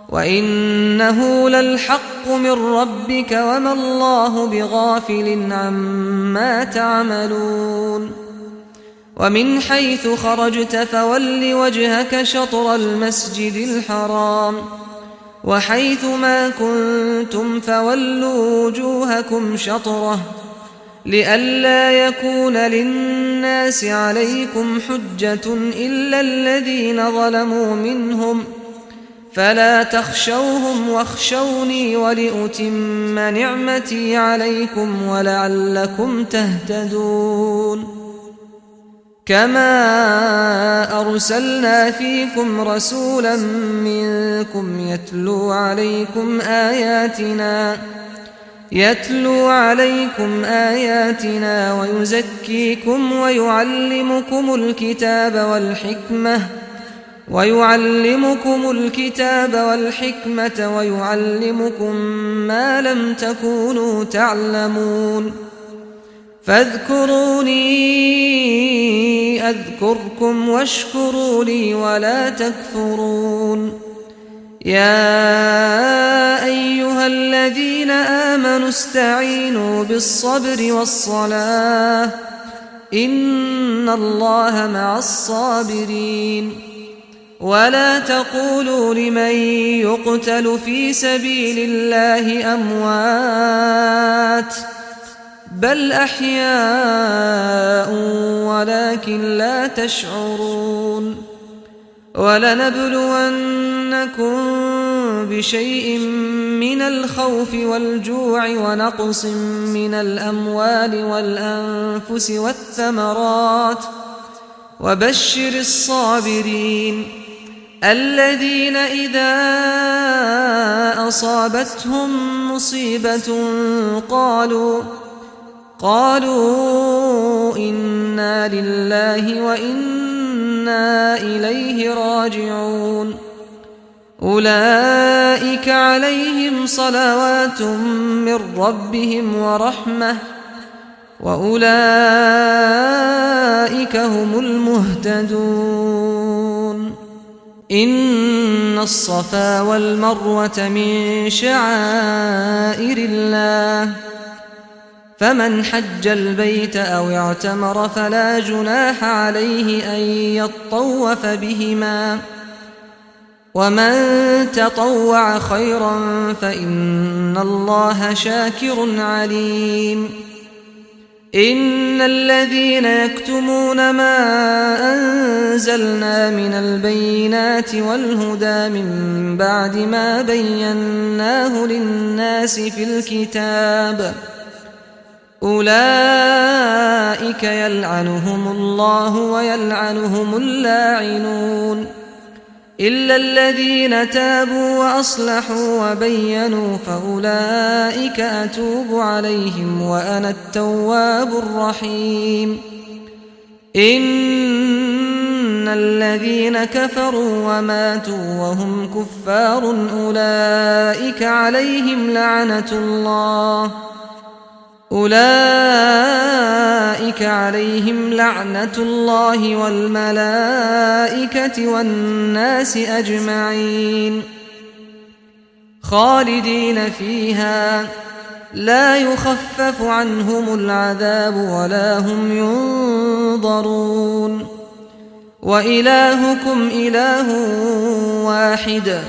وإنه للحق من ربك وما الله بغافل عما تعملون ومن حيث خرجت فول وجهك شطر المسجد الحرام وحيث ما كنتم فولوا وجوهكم شطره لئلا يكون للناس عليكم حجة إلا الذين ظلموا منهم فلا تخشوهم واخشوني ولأتم نعمتي عليكم ولعلكم تهتدون كما أرسلنا فيكم رسولا منكم يتلو عليكم آياتنا ويزكيكم ويعلمكم الكتاب والحكمة ويعلمكم ما لم تكونوا تعلمون فاذكروني أذكركم واشكروا لي ولا تكفرون يا أيها الذين آمنوا استعينوا بالصبر والصلاة إن الله مع الصابرين ولا تقولوا لمن يقتل في سبيل الله أموات بل أحياء ولكن لا تشعرون ولنبلونكم بشيء من الخوف والجوع ونقص من الأموال والأنفس والثمرات وبشر الصابرين الذين إذا أصابتهم مصيبة قالوا إنا لله وإنا إليه راجعون أولئك عليهم صلوات من ربهم ورحمة وأولئك هم المهتدون إن الصفا والمروة من شعائر الله فمن حج البيت أو اعتمر فلا جناح عليه أن يطوف بهما ومن تطوع خيرا فإن الله شاكر عليم إن الذين يكتمون ما أنزلنا من البينات والهدى من بعد ما بيناه للناس في الكتاب أولئك يلعنهم الله ويلعنهم اللاعنون إلا الذين تابوا وأصلحوا وبينوا فأولئك أتوب عليهم وأنا التواب الرحيم إن الذين كفروا وماتوا وهم كفار أولئك عليهم لعنة الله والملائكة والناس أجمعين خالدين فيها لا يخفف عنهم العذاب ولا هم ينظرون وإلهكم إله واحد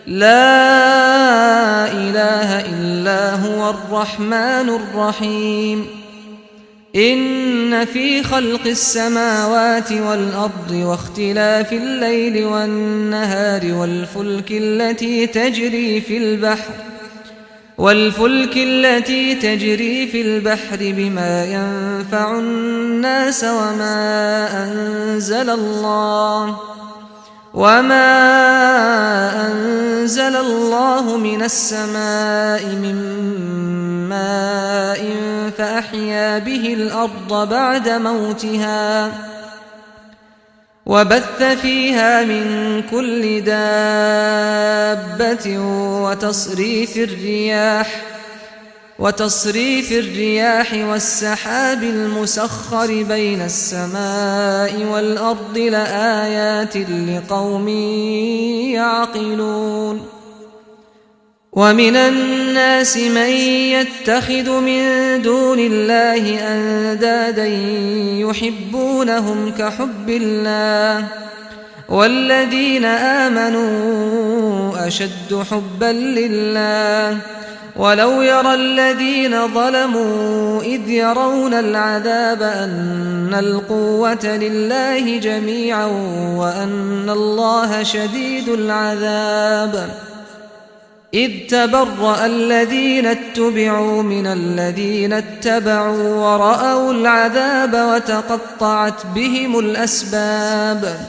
لا إله إلا هو الرحمن الرحيم إن في خلق السماوات والأرض واختلاف الليل والنهار والفلك التي تجري في البحر بما ينفع الناس وما أنزل الله من السماء من ماء فأحيا به الأرض بعد موتها وبث فيها من كل دابة وتصريف الرياح والسحاب المسخر بين السماء والأرض لآيات لقوم يعقلون ومن الناس من يتخذ من دون الله أندادا يحبونهم كحب الله والذين آمنوا أشد حبا لله ولو يرى الذين ظلموا إذ يرون العذاب أن القوة لله جميعا وأن الله شديد العذاب إذ تبرأ الذين اتبعوا من الذين اتبعوا ورأوا العذاب وتقطعت بهم الأسباب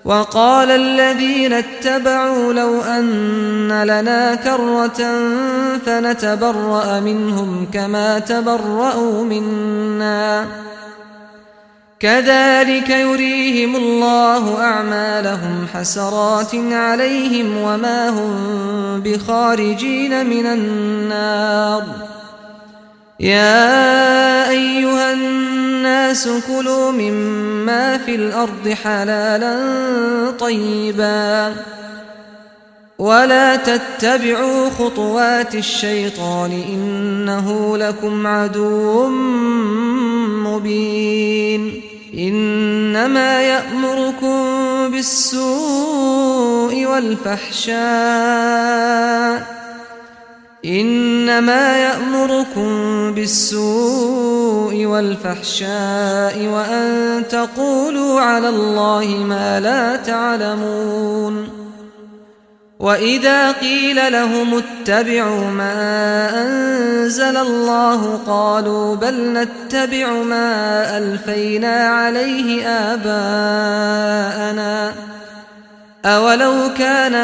وقال الذين اتبعوا لو أن لنا كرة فنتبرأ منهم كما تبرأوا منا كذلك يريهم الله أعمالهم حسرات عليهم وما هم بخارجين من النار يا أيها الناس كلوا مما في الأرض حلالا طيبا ولا تتبعوا خطوات الشيطان إنه لكم عدو مبين إنما يأمركم بالسوء والفحشاء وأن تقولوا على الله ما لا تعلمون وإذا قيل لهم اتبعوا ما أنزل الله قالوا بل نتبع ما ألفينا عليه آباءنا أولو كان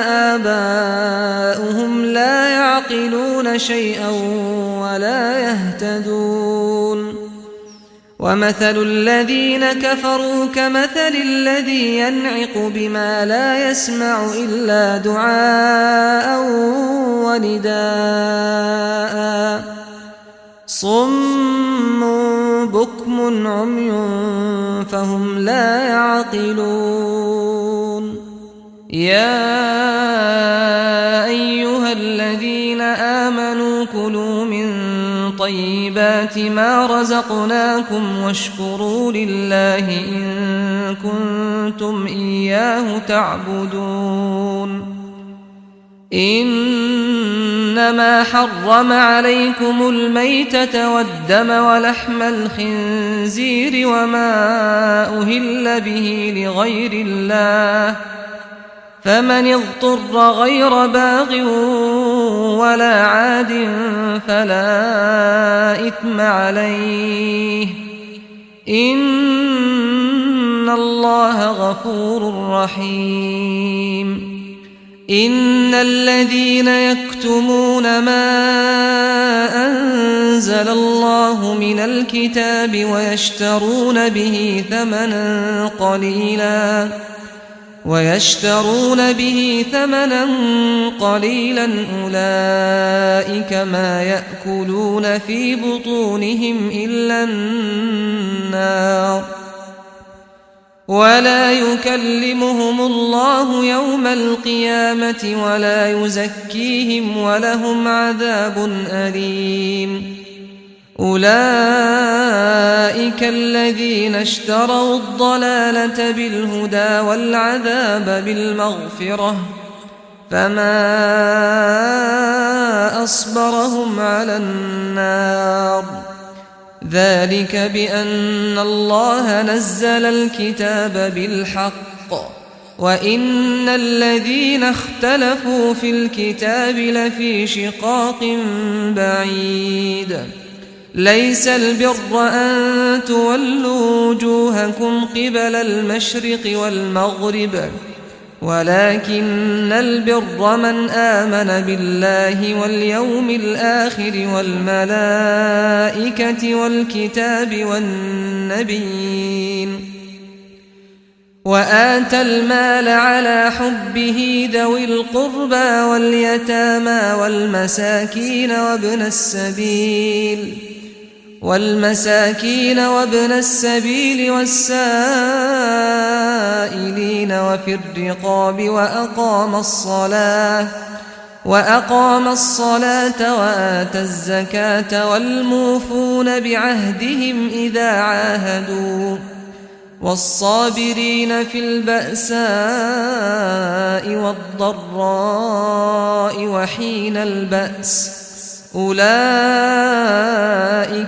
آباؤهم لا يعقلون شيئا ولا يهتدون ومثل الذين كفروا كمثل الذي ينعق بما لا يسمع إلا دعاء ونداء صم بكم عمي فهم لا يعقلون يا أيها الذين آمنوا كلوا من طيبات ما رزقناكم واشكروا لله إن كنتم إياه تعبدون إنما حرم عليكم الميتة والدم ولحم الخنزير وما أهل به لغير الله فمن اضطر غير باغ ولا عاد فلا إثم عليه إن الله غفور رحيم إن الذين يكتمون ما أنزل الله من الكتاب ويشترون به ثمنا قليلا أولئك ما يأكلون في بطونهم إلا النار ولا يكلمهم الله يوم القيامة ولا يزكيهم ولهم عذاب أليم أولئك الذين اشتروا الضلالة بالهدى والعذاب بالمغفرة فما أصبرهم على النار ذلك بأن الله نزل الكتاب بالحق وإن الذين اختلفوا في الكتاب لفي شقاق بعيد ليس البر أن تولوا وجوهكم قبل المشرق والمغرب ولكن البر من آمن بالله واليوم الآخر والملائكة والكتاب والنبيين وآتى المال على حبه ذوي القربى واليتامى والمساكين وابن السبيل والسائلين وفي الرقاب وأقام الصلاة وآتى الزكاة والموفون بعهدهم إذا عاهدوا والصابرين في البأساء والضراء وحين البأس أولئك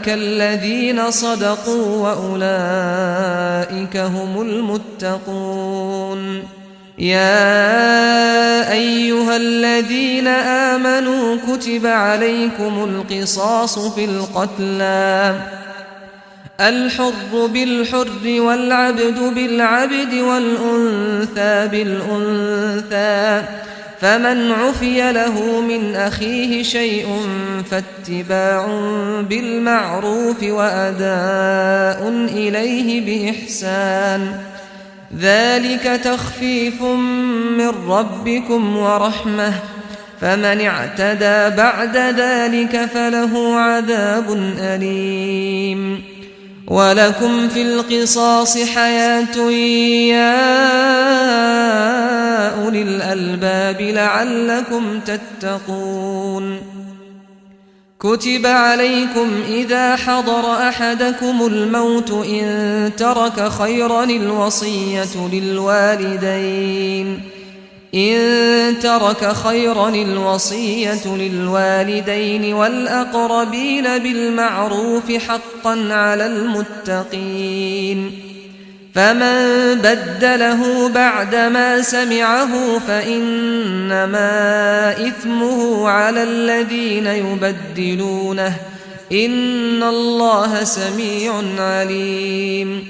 الذين صدقوا وأولئك هم المتقون يا أيها الذين آمنوا كتب عليكم القصاص في القتلى الحر بالحر والعبد بالعبد والأنثى بالأنثى فمن عفي له من أخيه شيء فاتباع بالمعروف وأداء إليه بإحسان ذلك تخفيف من ربكم ورحمة فمن اعتدى بعد ذلك فله عذاب أليم ولكم في القصاص حياة يا أولي الألباب لعلكم تتقون كتب عليكم إذا حضر أحدكم الموت إن ترك خيرا الوصية للوالدين والأقربين بالمعروف حقا على المتقين فمن بدله بعدما سمعه فإنما إثمه على الذين يبدلونه إن الله سميع عليم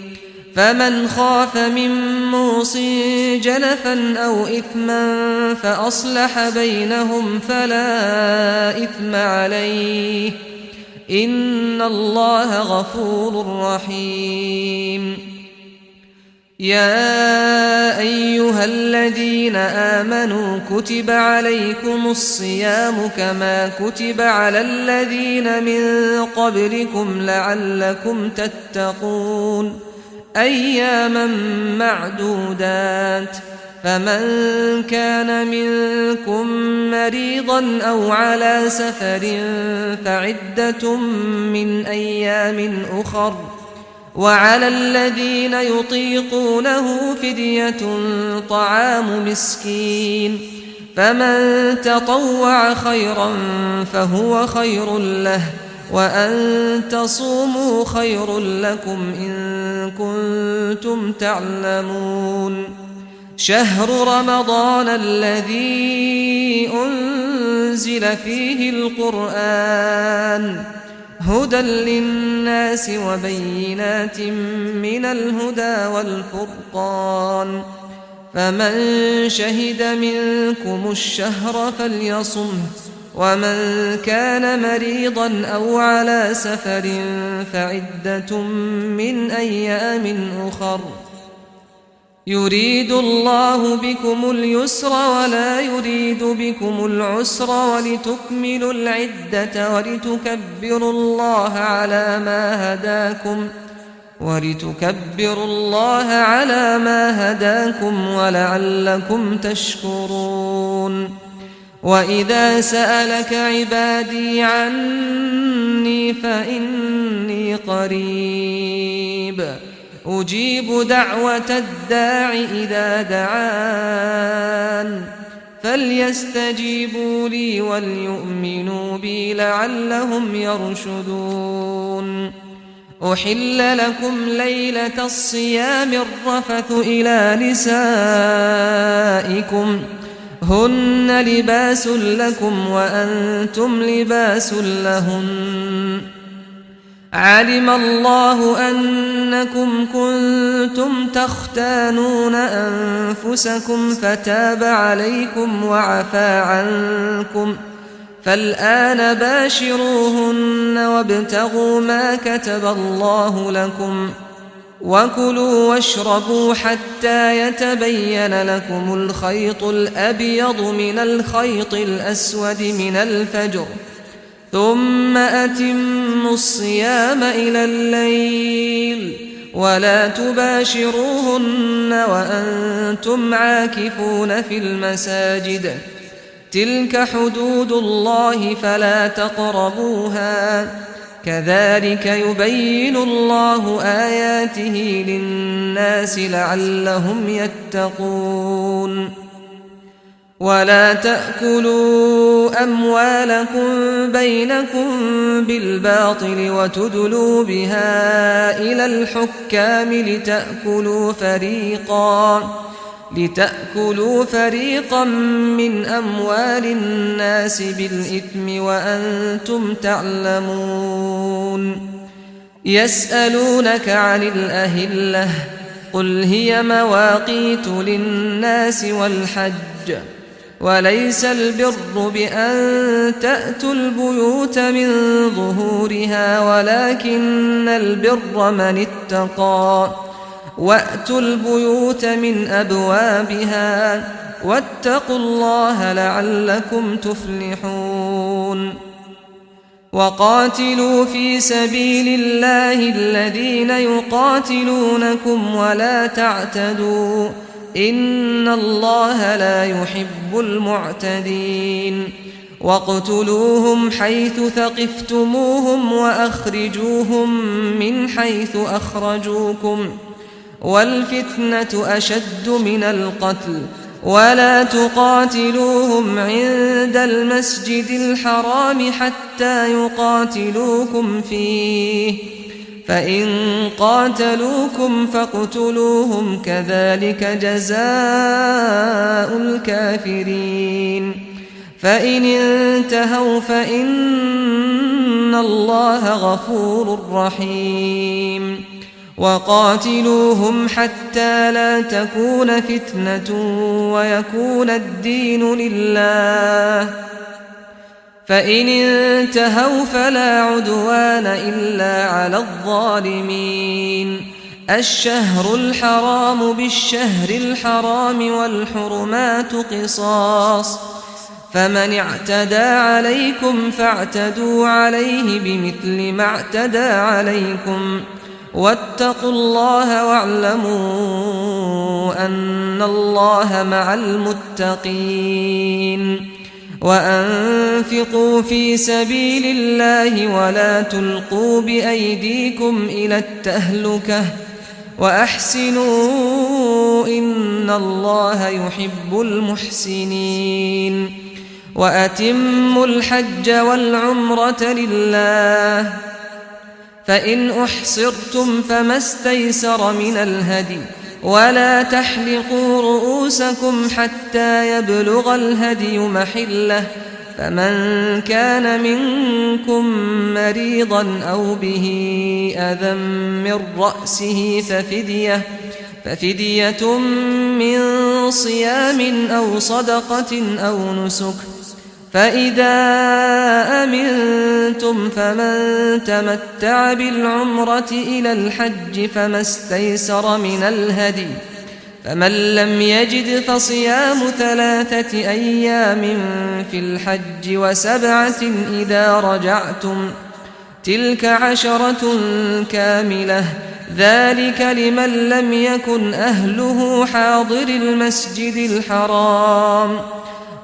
فمن خاف من موص جنفا أو إثما فأصلح بينهم فلا إثم عليه إن الله غفور رحيم يا أيها الذين آمنوا كتب عليكم الصيام كما كتب على الذين من قبلكم لعلكم تتقون أياما معدودات فمن كان منكم مريضا أو على سفر فعدة من أيام أخر وعلى الذين يطيقونه فدية طعام مسكين فمن تطوع خيرا فهو خير له وأن تصوموا خير لكم إن كنتم تعلمون شهر رمضان الذي أنزل فيه القرآن هدى للناس وبينات من الهدى والفرقان فمن شهد منكم الشهر فليصمه ومن كان مريضا أو على سفر فعدة من أيام أخر يريد الله بكم اليسر ولا يريد بكم العسر ولتكملوا العدة ولتكبروا الله على ما هداكم ولعلكم تشكرون وإذا سألك عبادي عني فإني قريب أجيب دعوة الداع إذا دعان فليستجيبوا لي وليؤمنوا بي لعلهم يرشدون أحل لكم ليلة الصيام الرفث إلى نسائكم هن لباس لكم وأنتم لباس لهن علم الله أنكم كنتم تختانون أنفسكم فتاب عليكم وعفى عنكم فالآن باشروهن وابتغوا ما كتب الله لكم وكلوا واشربوا حتى يتبين لكم الخيط الأبيض من الخيط الأسود من الفجر ثم أتموا الصيام إلى الليل ولا تباشروهن وأنتم عاكفون في المساجد تلك حدود الله فلا تقربوها كذلك يبين الله آياته للناس لعلهم يتقون ولا تأكلوا أموالكم بينكم بالباطل وتدلوا بها إلى الحكام لتأكلوا فريقا من أموال الناس بالإثم وأنتم تعلمون يسألونك عن الأهلة قل هي مواقيت للناس والحج وليس البر بأن تأتوا البيوت من ظهورها ولكن البر من اتقى وأتوا البيوت من أبوابها واتقوا الله لعلكم تفلحون وقاتلوا في سبيل الله الذين يقاتلونكم ولا تعتدوا إن الله لا يحب المعتدين واقتلوهم حيث ثقفتموهم وأخرجوهم من حيث أخرجوكم والفتنة أشد من القتل ولا تقاتلوهم عند المسجد الحرام حتى يقاتلوكم فيه فإن قاتلوكم فاقتلوهم كذلك جزاء الكافرين فإن انتهوا فإن الله غفور رحيم وقاتلوهم حتى لا تكون فتنة ويكون الدين لله فإن انتهوا فلا عدوان إلا على الظالمين الشهر الحرام بالشهر الحرام والحرمات قصاص فمن اعتدى عليكم فاعتدوا عليه بمثل ما اعتدى عليكم واتقوا الله واعلموا أن الله مع المتقين وأنفقوا في سبيل الله ولا تلقوا بأيديكم إلى التهلكة وأحسنوا إن الله يحب المحسنين وأتموا الحج والعمرة لله فإن أحصرتم فما استيسر من الهدي ولا تحلقوا رؤوسكم حتى يبلغ الهدي محله فمن كان منكم مريضا أو به أذى من رأسه ففدية من صيام أو صدقة أو نسك فإذا أمنتم فمن تمتع بالعمرة إلى الحج فما استيسر من الهدي فمن لم يجد فصيام 3 أيام في الحج و7 إذا رجعتم تلك 10 كاملة ذلك لمن لم يكن أهله حاضر المسجد الحرام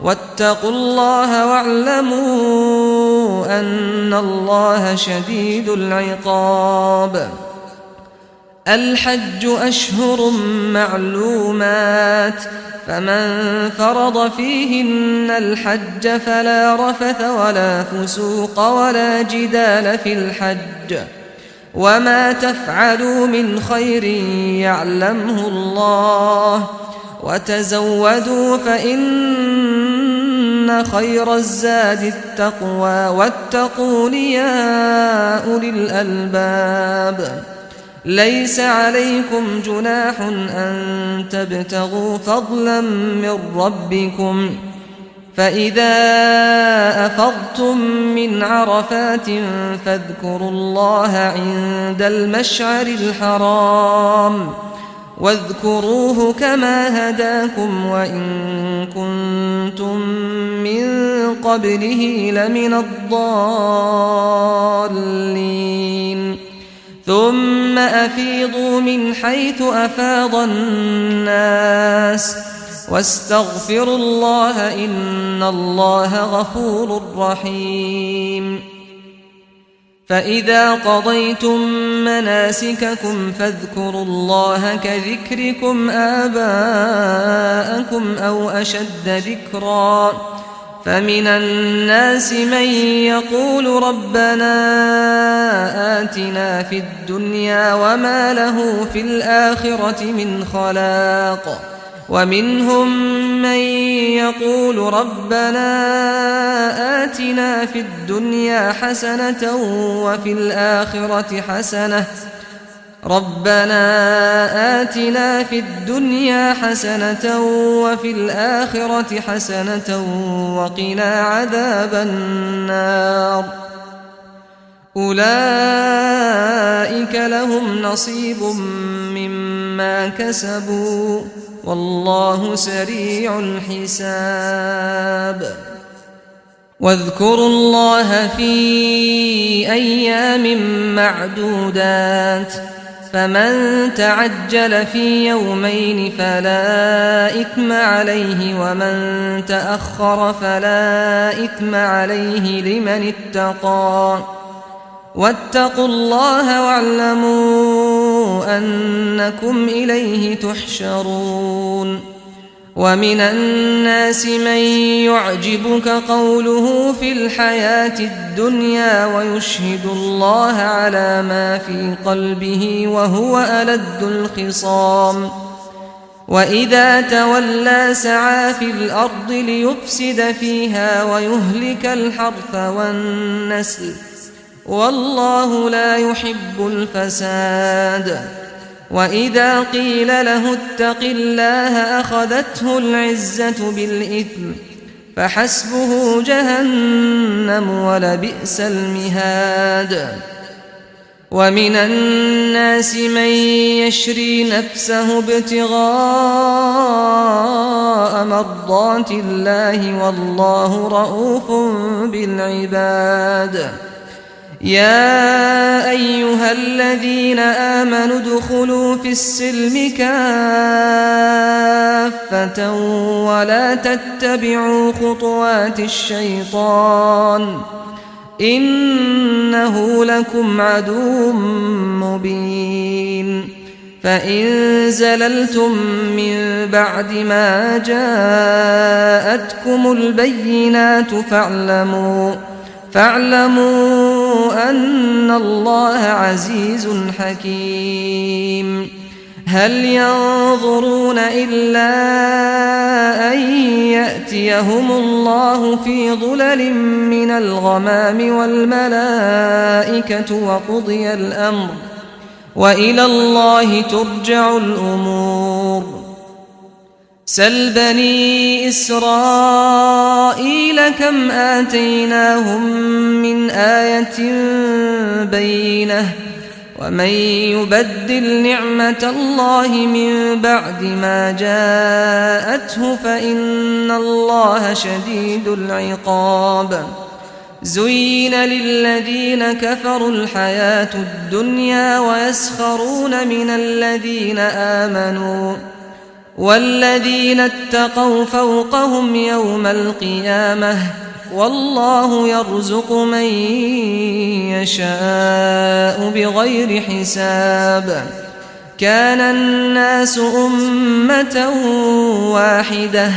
واتقوا الله واعلموا أن الله شديد العقاب الحج أشهر معلومات فمن فرض فيهن الحج فلا رفث ولا فسوق ولا جدال في الحج وما تفعلوا من خير يعلمه الله وتزودوا فإن خير الزاد التقوى واتقون يا أولي الألباب ليس عليكم جناح أن تبتغوا فضلا من ربكم فإذا أفضتم من عرفات فاذكروا الله عند المشعر الحرام واذكروه كما هداكم وإن كنتم من قبله لمن الضالين ثم أفيضوا من حيث أفاض الناس واستغفروا الله إن الله غفور رحيم فإذا قضيتم مناسككم فاذكروا الله كذكركم آباءكم أو أشد ذكرا فمن الناس من يقول ربنا آتنا في الدنيا وما له في الآخرة من خلاق ومنهم من يقول ربنا آتنا في الدنيا حسنة وفي الآخرة حسنة ربنا آتنا في الدنيا حسنة وفي الآخرة حسنة وقنا عذاب النار أولئك لهم نصيب مما كسبوا والله سريع الحساب واذكروا الله في أيام معدودات فمن تعجل في يومين فلا إثم عليه ومن تأخر فلا إثم عليه لمن اتقى واتقوا الله واعلموا أنكم إليه تحشرون ومن الناس من يعجبك قوله في الحياة الدنيا ويشهد الله على ما في قلبه وهو ألد الخصام وإذا تولى سعى في الأرض ليفسد فيها ويهلك الحرث والنسل والله لا يحب الفساد وإذا قيل له اتق الله أخذته العزة بالإثم فحسبه جهنم ولبئس المهاد ومن الناس من يشري نفسه ابتغاء مرضات الله والله رؤوف بالعباد يا أيها الذين آمنوا ادخلوا في السلم كافة ولا تتبعوا خطوات الشيطان إنه لكم عدو مبين فإن زللتم من بعد ما جاءتكم البينات فاعلموا أن الله عزيز حكيم هل ينظرون إلا أن يأتيهم الله في ظلل من الغمام والملائكة وقضي الأمر وإلى الله ترجع الأمور سل بني إسرائيل كم آتيناهم من آية بينة ومن يبدل نعمة الله من بعد ما جاءته فإن الله شديد العقاب زين للذين كفروا الحياة الدنيا ويسخرون من الذين آمنوا والذين اتقوا فوقهم يوم القيامة والله يرزق من يشاء بغير حساب كان الناس أمة واحدة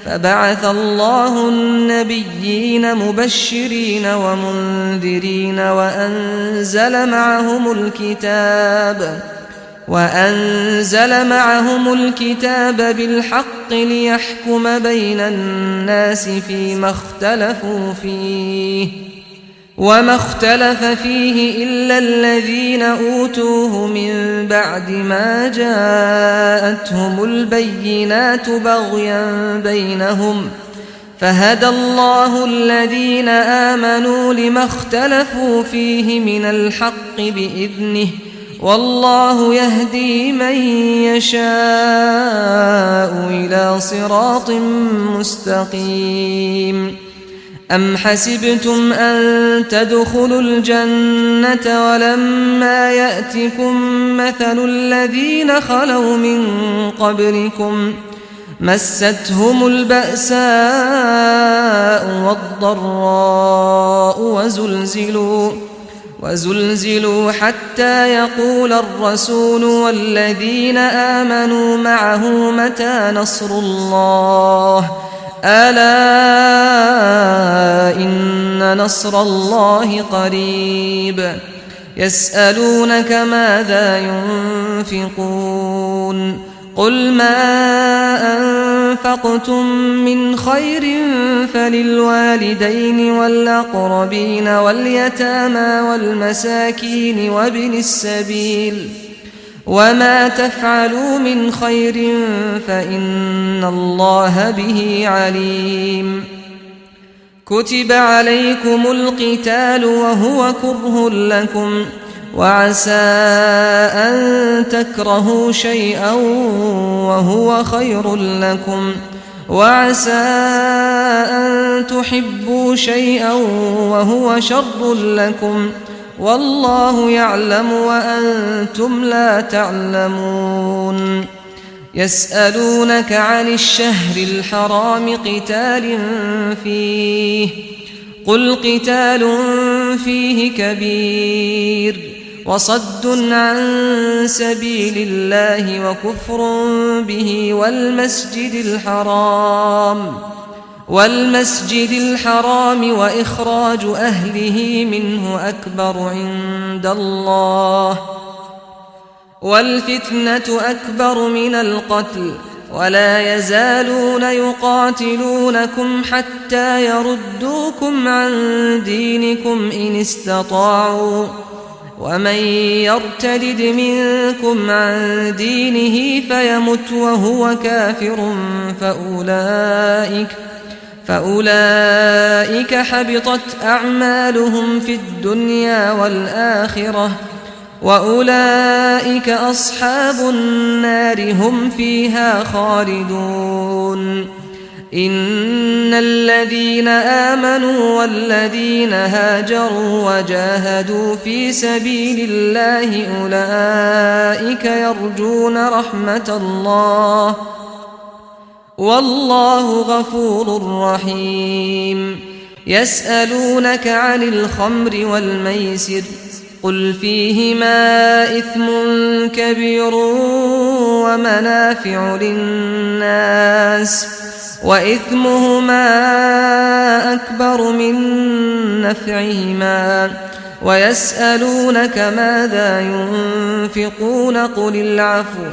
فبعث الله النبيين مبشرين ومنذرين وأنزل معهم الكتاب بالحق ليحكم بين الناس فيما اختلفوا فيه وما اختلف فيه إلا الذين أوتوه من بعد ما جاءتهم البينات بغيا بينهم فهدى الله الذين آمنوا لما اختلفوا فيه من الحق بإذنه والله يهدي من يشاء إلى صراط مستقيم أم حسبتم أن تدخلوا الجنة ولما يأتكم مثل الذين خلوا من قبلكم مستهم البأساء والضراء وزلزلوا حتى يقول الرسول والذين آمنوا معه متى نصر الله ألا إن نصر الله قريب يسألونك ماذا ينفقون قل ما أنفقتم من خير فللوالدين والأقربين واليتامى والمساكين وابن السبيل وما تفعلوا من خير فإن الله به عليم كتب عليكم القتال وهو كره لكم وعسى أن تكرهوا شيئا وهو خير لكم وعسى أن تحبوا شيئا وهو شر لكم والله يعلم وأنتم لا تعلمون يسألونك عن الشهر الحرام قتال فيه قل قتال فيه كبير وصد عن سبيل الله وكفر به والمسجد الحرام وإخراج أهله منه أكبر عند الله والفتنة أكبر من القتل ولا يزالون يقاتلونكم حتى يردوكم عن دينكم إن استطاعوا ومن يرتد منكم عن دينه فيمت وهو كافر فأولئك حبطت أعمالهم في الدنيا والآخرة وأولئك أصحاب النار هم فيها خالدون إن الذين آمنوا والذين هاجروا وجاهدوا في سبيل الله أولئك يرجون رحمة الله والله غفور رحيم يسألونك عن الخمر والميسر قل فيهما إثم كبير ومنافع للناس وإثمهما أكبر من نفعهما ويسألونك ماذا ينفقون قل العفو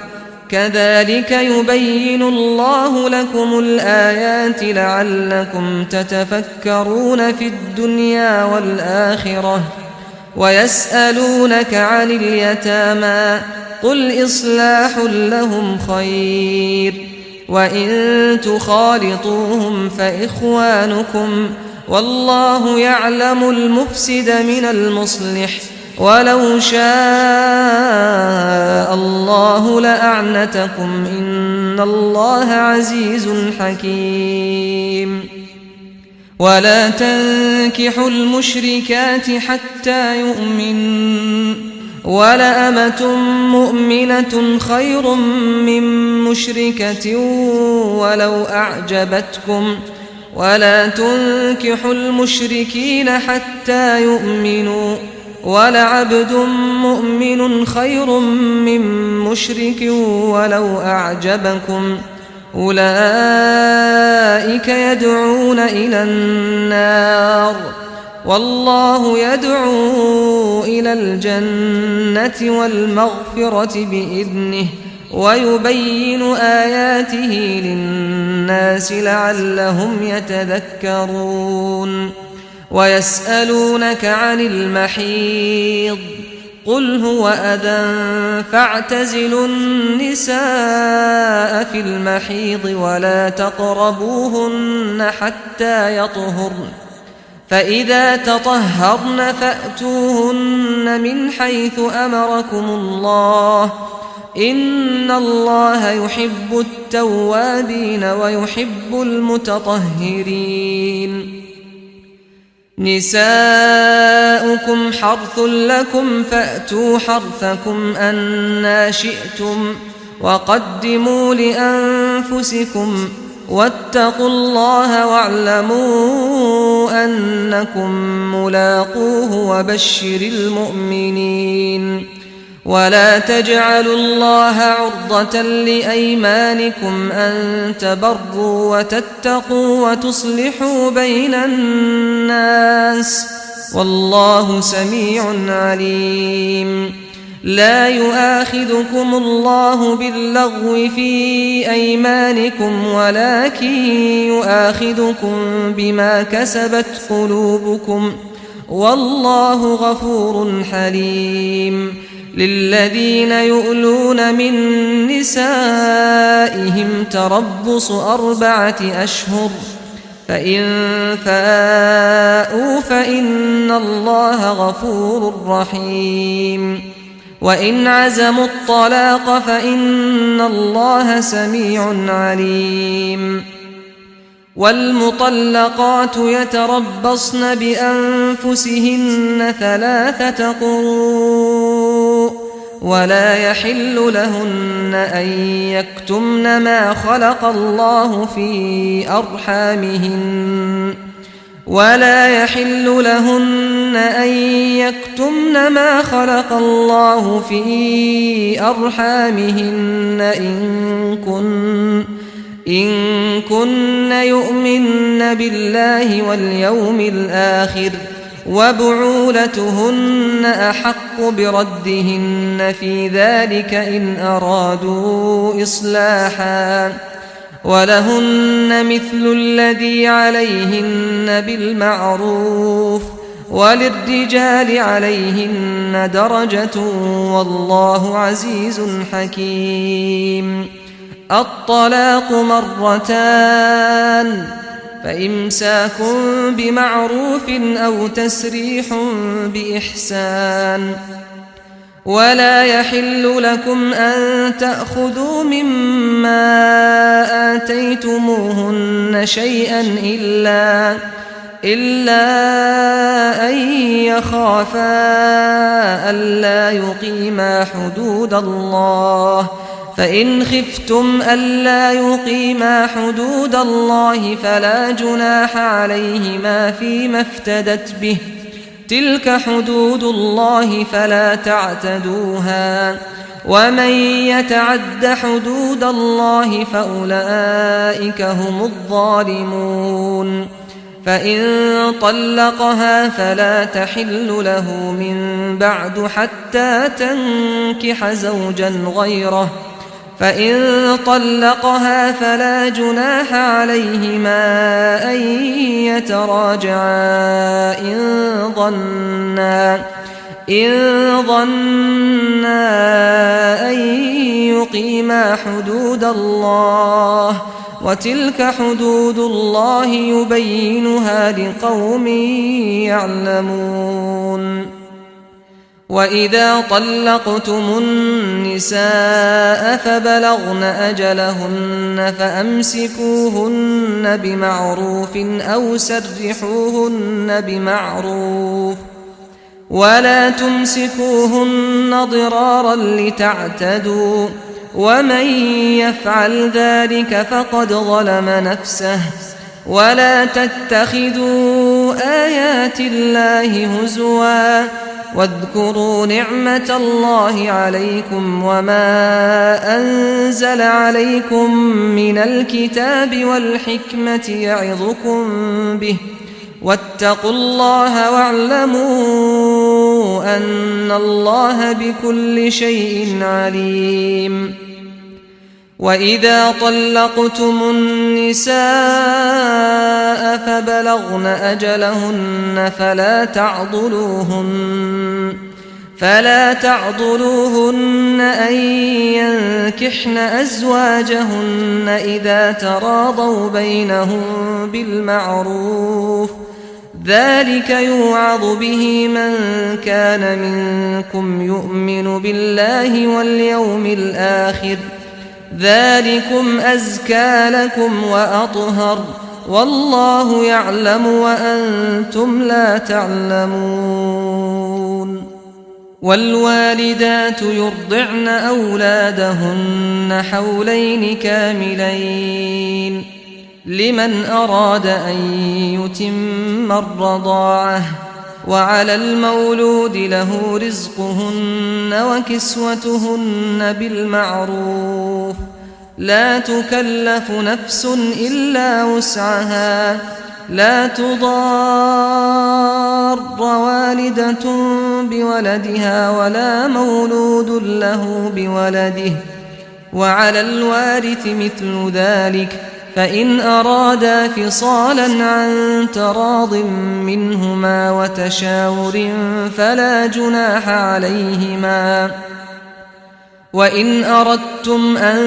كذلك يبين الله لكم الآيات لعلكم تتفكرون في الدنيا والآخرة ويسألونك عن اليتامى قل إصلاح لهم خير وإن تخالطوهم فإخوانكم والله يعلم المفسد من المصلح ولو شاء الله لأعنتكم إن الله عزيز حكيم ولا تنكحوا المشركات حتى يؤمنوا ولأمة مؤمنة خير من مشركة ولو أعجبتكم ولا تنكحوا المشركين حتى يؤمنوا ولعبد مؤمن خير من مشرك ولو أعجبكم أولئك يدعون إلى النار والله يدعو إلى الجنة والمغفرة بإذنه ويبين آياته للناس لعلهم يتذكرون ويسألونك عن المحيض قل هو أذى فاعتزلوا النساء في المحيض ولا تقربوهن حتى يطهرن فإذا تطهرن فأتوهن من حيث أمركم الله إن الله يحب التوابين ويحب المتطهرين نساؤكم حرث لكم فأتوا حرثكم أنى شئتم وقدموا لأنفسكم واتقوا الله واعلموا أنكم ملاقوه وبشر المؤمنين ولا تجعلوا الله عرضة لأيمانكم أن تبروا وتتقوا وتصلحوا بين الناس والله سميع عليم لا يؤاخذكم الله باللغو في أيمانكم ولكن يؤاخذكم بما كسبت قلوبكم والله غفور حليم للذين يؤلون من نسائهم تربص 4 أشهر فإن فاءوا فإن الله غفور رحيم وإن عزموا الطلاق فإن الله سميع عليم والمطلقات يتربصن بأنفسهن 3 قروء ولا يحل لهن أن يكتمن ما خلق الله في أرحامهن ولا يحل لهن أن يكتمن ما خلق الله في أرحامهن إن كن يؤمن بالله واليوم الآخر وبعولتهن أحق بردهن في ذلك إن أرادوا إصلاحا ولهن مثل الذي عليهن بالمعروف وللرجال عليهن درجة والله عزيز حكيم الطلاق 2 فإمساك بمعروف أو تسريح بإحسان ولا يحل لكم أن تأخذوا مما آتيتموهن شيئا إلا أن يخافا ألا يقيما حدود الله، فإن خفتم ألا يقيما حدود الله فلا جناح عليهما فيما افتدت به، تلك حدود الله فلا تعتدوها، ومن يتعد حدود الله فأولئك هم الظالمون. فإن طلقها فلا تحل له من بعد حتى تنكح زوجا غيره، فإن طلقها فلا جناح عليهما أن يتراجعا إن ظنا أن يقيما حدود الله، وتلك حدود الله يبينها لقوم يعلمون. وإذا طلقتم النساء فبلغن أجلهن فأمسكوهن بمعروف أو سرحوهن بمعروف، ولا تمسكوهن ضرارا لتعتدوا، ومن يفعل ذلك فقد ظلم نفسه. ولا تتخذوا آيات الله هزوا، واذكروا نعمة الله عليكم وما أنزل عليكم من الكتاب والحكمة يعظكم به، واتقوا الله واعلموا أن الله بكل شيء عليم. وإذا طلقتم النساء فبلغن أجلهن فلا تعضلوهن أن ينكحن أزواجهن إذا تراضوا بينهم بالمعروف، ذلك يوعظ به من كان منكم يؤمن بالله واليوم الآخر، ذلكم أزكى لكم وأطهر، والله يعلم وأنتم لا تعلمون. والوالدات يرضعن أولادهن حولين كاملين لمن أراد أن يتم الرضاعة، وعلى المولود له رزقهن وكسوتهن بالمعروف، لا تكلف نفس إلا وسعها، لا تضار والدة بولدها ولا مولود له بولده، وعلى الوارث مثل ذلك، فإن أرادا فصالا عن تراض منهما وتشاور فلا جناح عليهما. وإن أردتم أن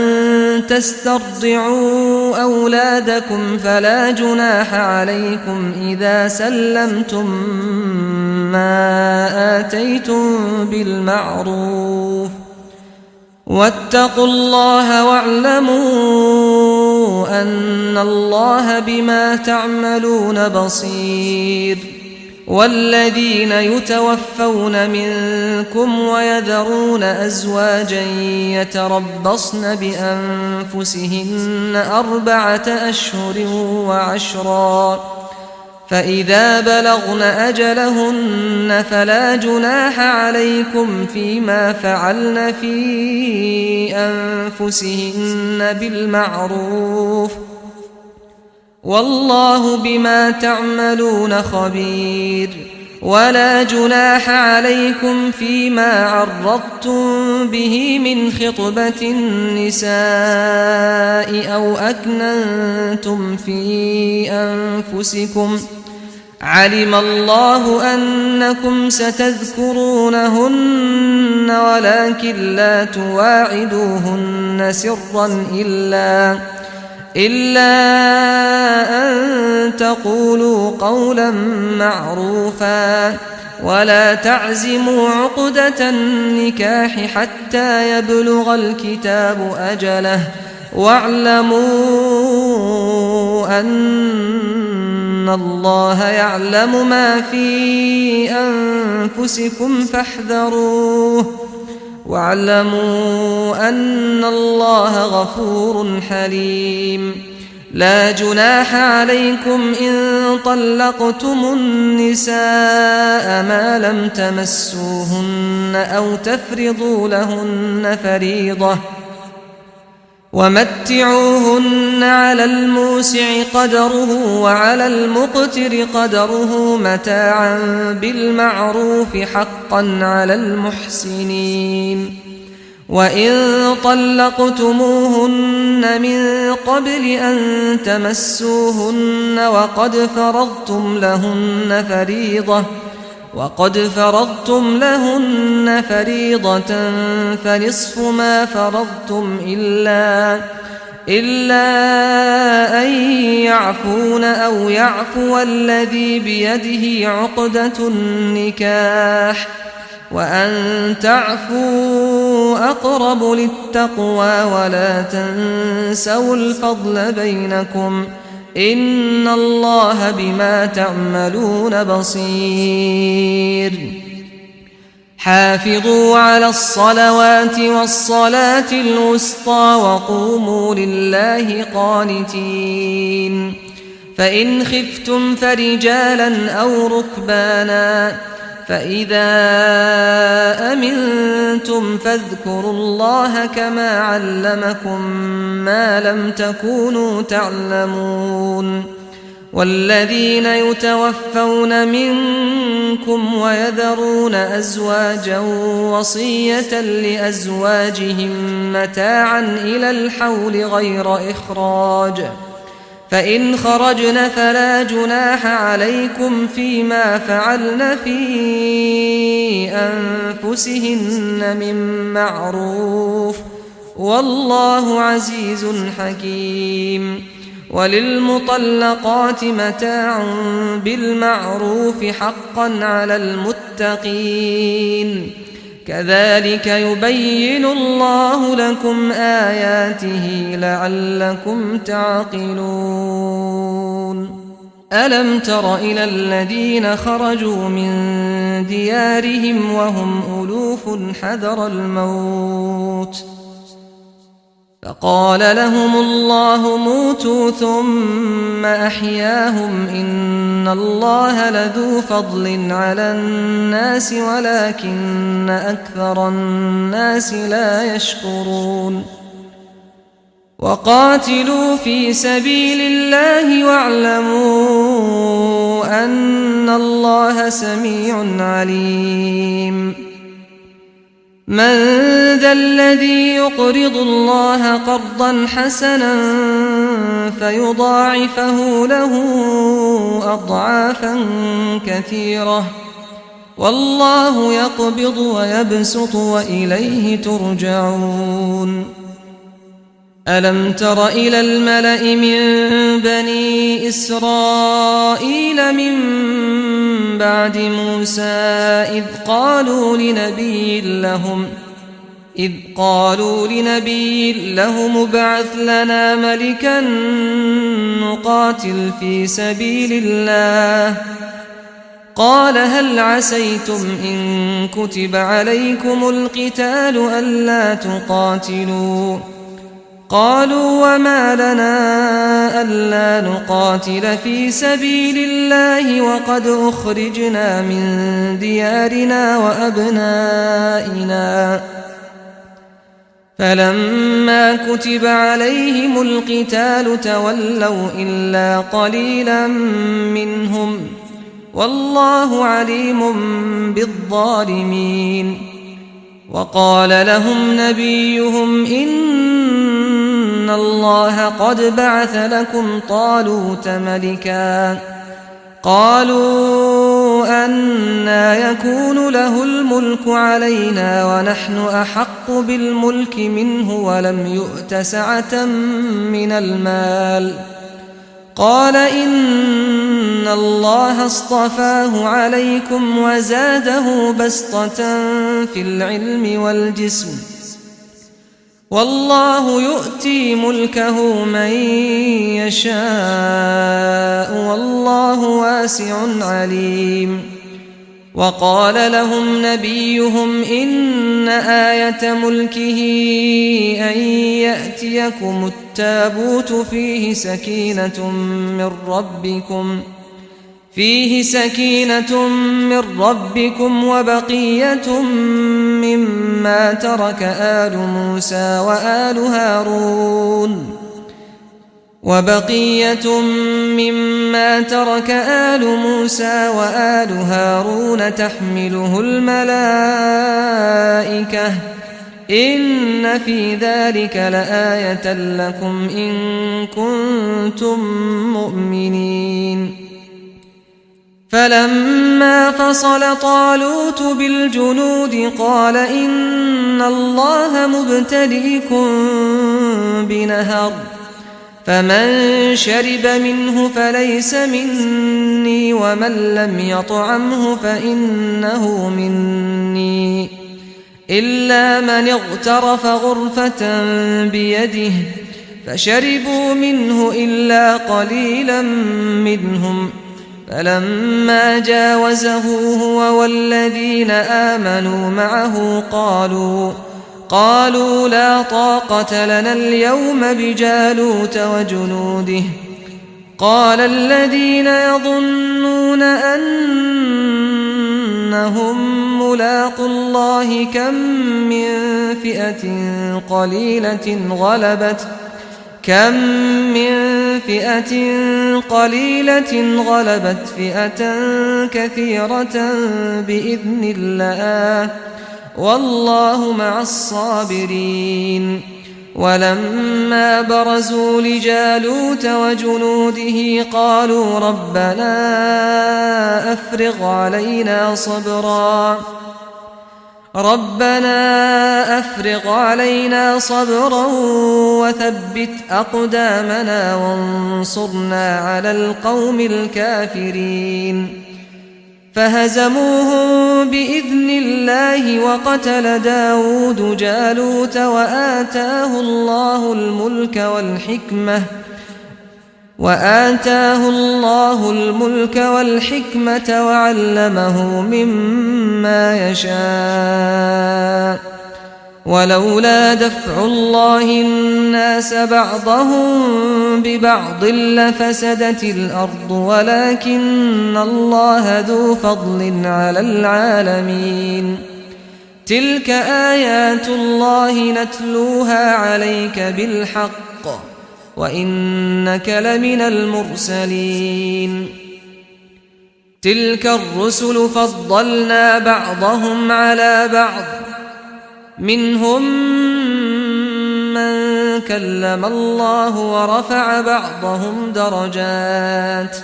تسترضعوا أولادكم فلا جناح عليكم إذا سلمتم ما آتيتم بالمعروف، واتقوا الله واعلموا أن الله بما تعملون بصير. والذين يتوفون منكم ويذرون أزواجا يتربصن بأنفسهن 4 أشهر وعشرا، فإذا بلغن أجلهن فلا جناح عليكم فيما فعلن في أنفسهن بالمعروف، والله بما تعملون خبير. ولا جناح عليكم فيما عرضتم به من خطبة النساء أو أكننتم في أنفسكم، علم الله أنكم ستذكرونهن ولكن لا تواعدوهن سرا إلا أن تقولوا قولا معروفا، ولا تعزموا عقدة النكاح حتى يبلغ الكتاب أجله واعلموا أن الله يعلم ما في أنفسكم فاحذروه واعلموا أن الله غفور حليم. لا جناح عليكم إن طلقتم النساء ما لم تمسوهن أو تفرضوا لهن فريضة ومتعوهن على الموسع قدره وعلى المقتر قدره متاعا بالمعروف حقا على المحسنين. وإن طلقتموهن من قبل أن تمسوهن وقد فرضتم لهن فريضة فنصف ما فرضتم إلا أن يعفون أو يعفو الذي بيده عقدة النكاح وأن تعفوا أقرب للتقوى ولا تنسوا الفضل بينكم إن الله بما تعملون بصير. حافظوا على الصلوات والصلاة الوسطى وقوموا لله قانتين. فإن خفتم فرجالا أو ركبانا فإذا أمنتم فاذكروا الله كما علمكم ما لم تكونوا تعلمون. والذين يتوفون منكم ويذرون أزواجا وصية لأزواجهم متاعا إلى الحول غير إخراج فإن خرجن فلا جناح عليكم فيما فعلن في أنفسهن من معروف والله عزيز حكيم. وللمطلقات متاع بالمعروف حقا على المتقين كذلك يبين الله لكم آياته لعلكم تعقلون. ألم تر إلى الذين خرجوا من ديارهم وهم ألوف حذر الموت فقال لهم الله موتوا ثم أحياهم إن الله لذو فضل على الناس ولكن أكثر الناس لا يشكرون. وقاتلوا في سبيل الله واعلموا أن الله سميع عليم. من ذا الذي يقرض الله قرضا حسنا فيضاعفه له أضعافا كثيرة والله يقبض ويبسط وإليه ترجعون. ألم تر إلى الملأ من بني إسرائيل من بعد موسى إذ قالوا لنبي لهم ابعث لنا ملكا نقاتل في سبيل الله قال هل عسيتم إن كتب عليكم القتال ألا تقاتلوا قالوا وما لنا ألا نقاتل في سبيل الله وقد أخرجنا من ديارنا وأبنائنا فلما كتب عليهم القتال تولوا إلا قليلا منهم والله عليم بالظالمين. وقال لهم نبيهم إن الله قد بعث لكم طالوت ملكا قالوا أنى يكون له الملك علينا ونحن أحق بالملك منه ولم يؤت سعة من المال قال إن الله اصطفاه عليكم وزاده بسطة في العلم والجسم والله يؤتي ملكه من يشاء والله واسع عليم. وقال لهم نبيهم إن آية ملكه أن يأتيكم التابوت فيه سكينة من ربكم وبقية مما ترك آل موسى وآل هارون تحمله الملائكة إن في ذلك لآية لكم إن كنتم مؤمنين. فلما فصل طالوت بالجنود قال إن الله مبتليكم بنهر فمن شرب منه فليس مني ومن لم يطعمه فإنه مني إلا من اغترف غرفة بيده فشربوا منه إلا قليلا منهم فلما جاوزه هو والذين آمنوا معه قالوا لا طاقة لنا اليوم بجالوت وجنوده. قال الذين يظنون أنهم ملاقو الله كم من فئة قليلة غلبت فئة كثيرة بإذن الله والله مع الصابرين. ولما برزوا لجالوت وجنوده قالوا ربنا أفرغ علينا صبرا وثبت أقدامنا وانصرنا على القوم الكافرين. فهزموهم بإذن الله وقتل داود جالوت وآتاه الله الملك والحكمة وعلمه مما يشاء. ولولا دفع الله الناس بعضهم ببعض لفسدت الأرض ولكن الله ذو فضل على العالمين. تلك آيات الله نتلوها عليك بالحق وإنك لمن المرسلين. تلك الرسل فضلنا بعضهم على بعض منهم من كلم الله ورفع بعضهم درجات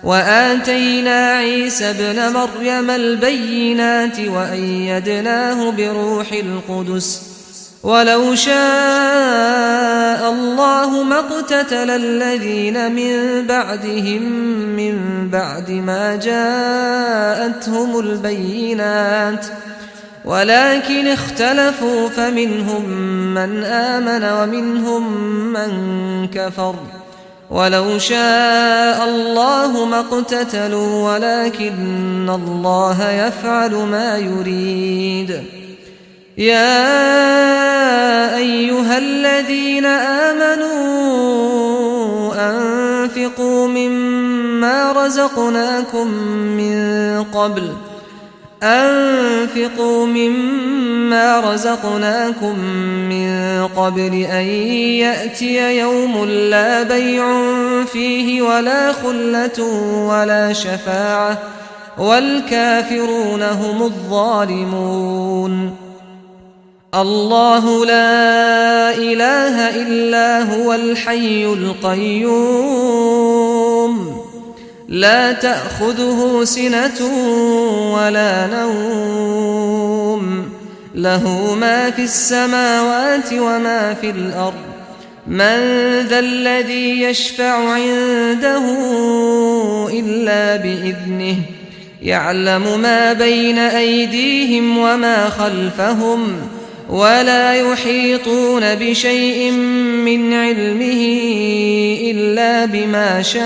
وآتينا عيسى ابن مريم البينات وأيدناه بروح القدس. ولو شاء الله ما اقتتل الذين من بعدهم من بعد ما جاءتهم البينات ولكن اختلفوا فمنهم من آمن ومنهم من كفر. ولو شاء الله ما اقتتلوا ولكن الله يفعل ما يريد. يا أيها الذين آمنوا أنفقوا مما رزقناكم من قبل أن يأتي يوم لا بيع فيه ولا خلة ولا شفاعة والكافرون هم الظالمون. الله لا إله إلا هو الحي القيوم لا تأخذه سنة ولا نوم له ما في السماوات وما في الأرض من ذا الذي يشفع عنده إلا بإذنه يعلم ما بين أيديهم وما خلفهم ولا يحيطون بشيء من علمه إلا بما شاء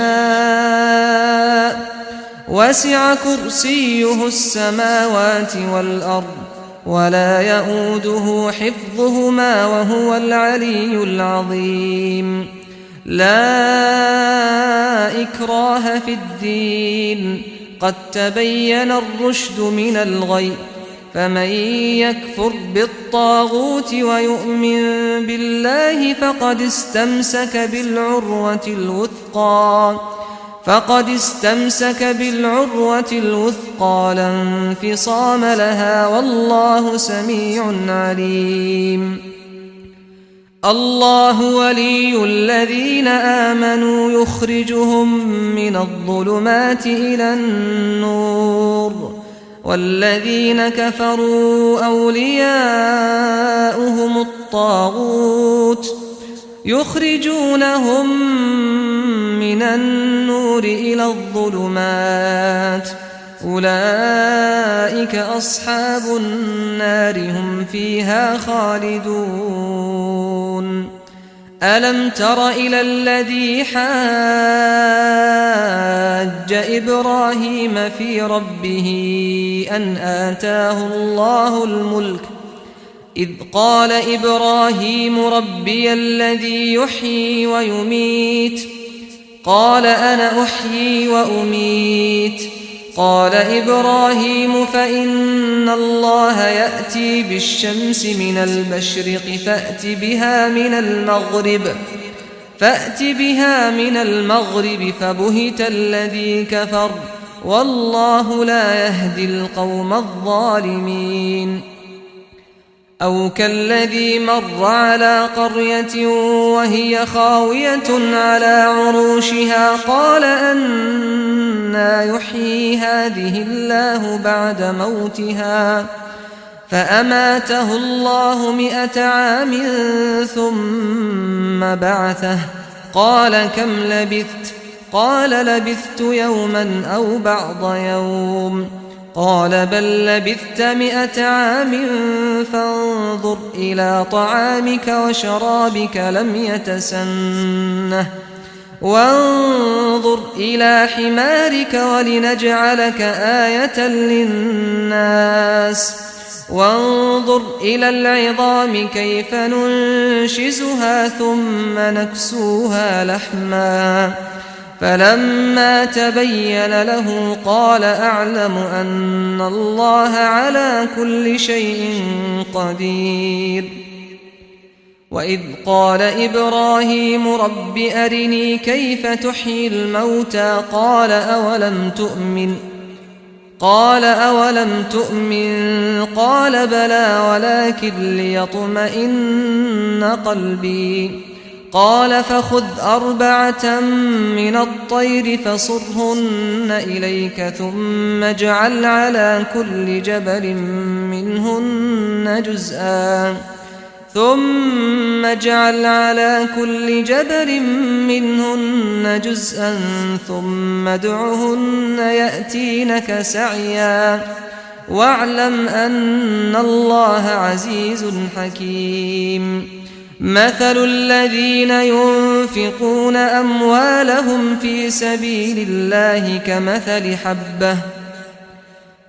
وسع كرسيه السماوات والأرض ولا يؤوده حفظهما وهو العلي العظيم لا إكراه في الدين قد تبين الرشد من الغي فمن يكفر بالطاغوت ويؤمن بالله فقد استمسك بالعروة الوثقى لا انفصام لها والله سميع عليم الله ولي الذين آمنوا يخرجهم من الظلمات إلى النور والذين كفروا أولياؤهم الطاغوت يخرجونهم من النور إلى الظلمات أولئك أصحاب النار هم فيها خالدون ألم تر إلى الذي حاج إبراهيم في ربه أن آتاه الله الملك إذ قال إبراهيم ربي الذي يحيي ويميت قال أنا أحيي وأميت قال إبراهيم فإن الله يأتي بالشمس من المشرق فأت بها من المغرب فبهت الذي كفر والله لا يهدي القوم الظالمين أو كالذي مر على قرية وهي خاوية على عروشها قال أنى يحيي هذه الله بعد موتها فأماته الله 100 عام ثم بعثه قال كم لبثت قال لبثت يوما أو بعض يوم قال بل لبثت 100 عام فانظر إلى طعامك وشرابك لم يتسنه وانظر إلى حمارك ولنجعلك آية للناس وانظر إلى العظام كيف ننشزها ثم نكسوها لحما فلما تبين له قال أعلم أن الله على كل شيء قدير وإذ قال إبراهيم رب أرني كيف تحيي الموتى قال أولم تؤمن قال بلى ولكن ليطمئن قلبي قال فخذ 4 من الطير فصرهن إليك ثم اجعل على كل جبل منهن جزءا ثم ادعهن يأتينك سعيا واعلم أن الله عزيز حكيم مثل الذين ينفقون أموالهم في سبيل الله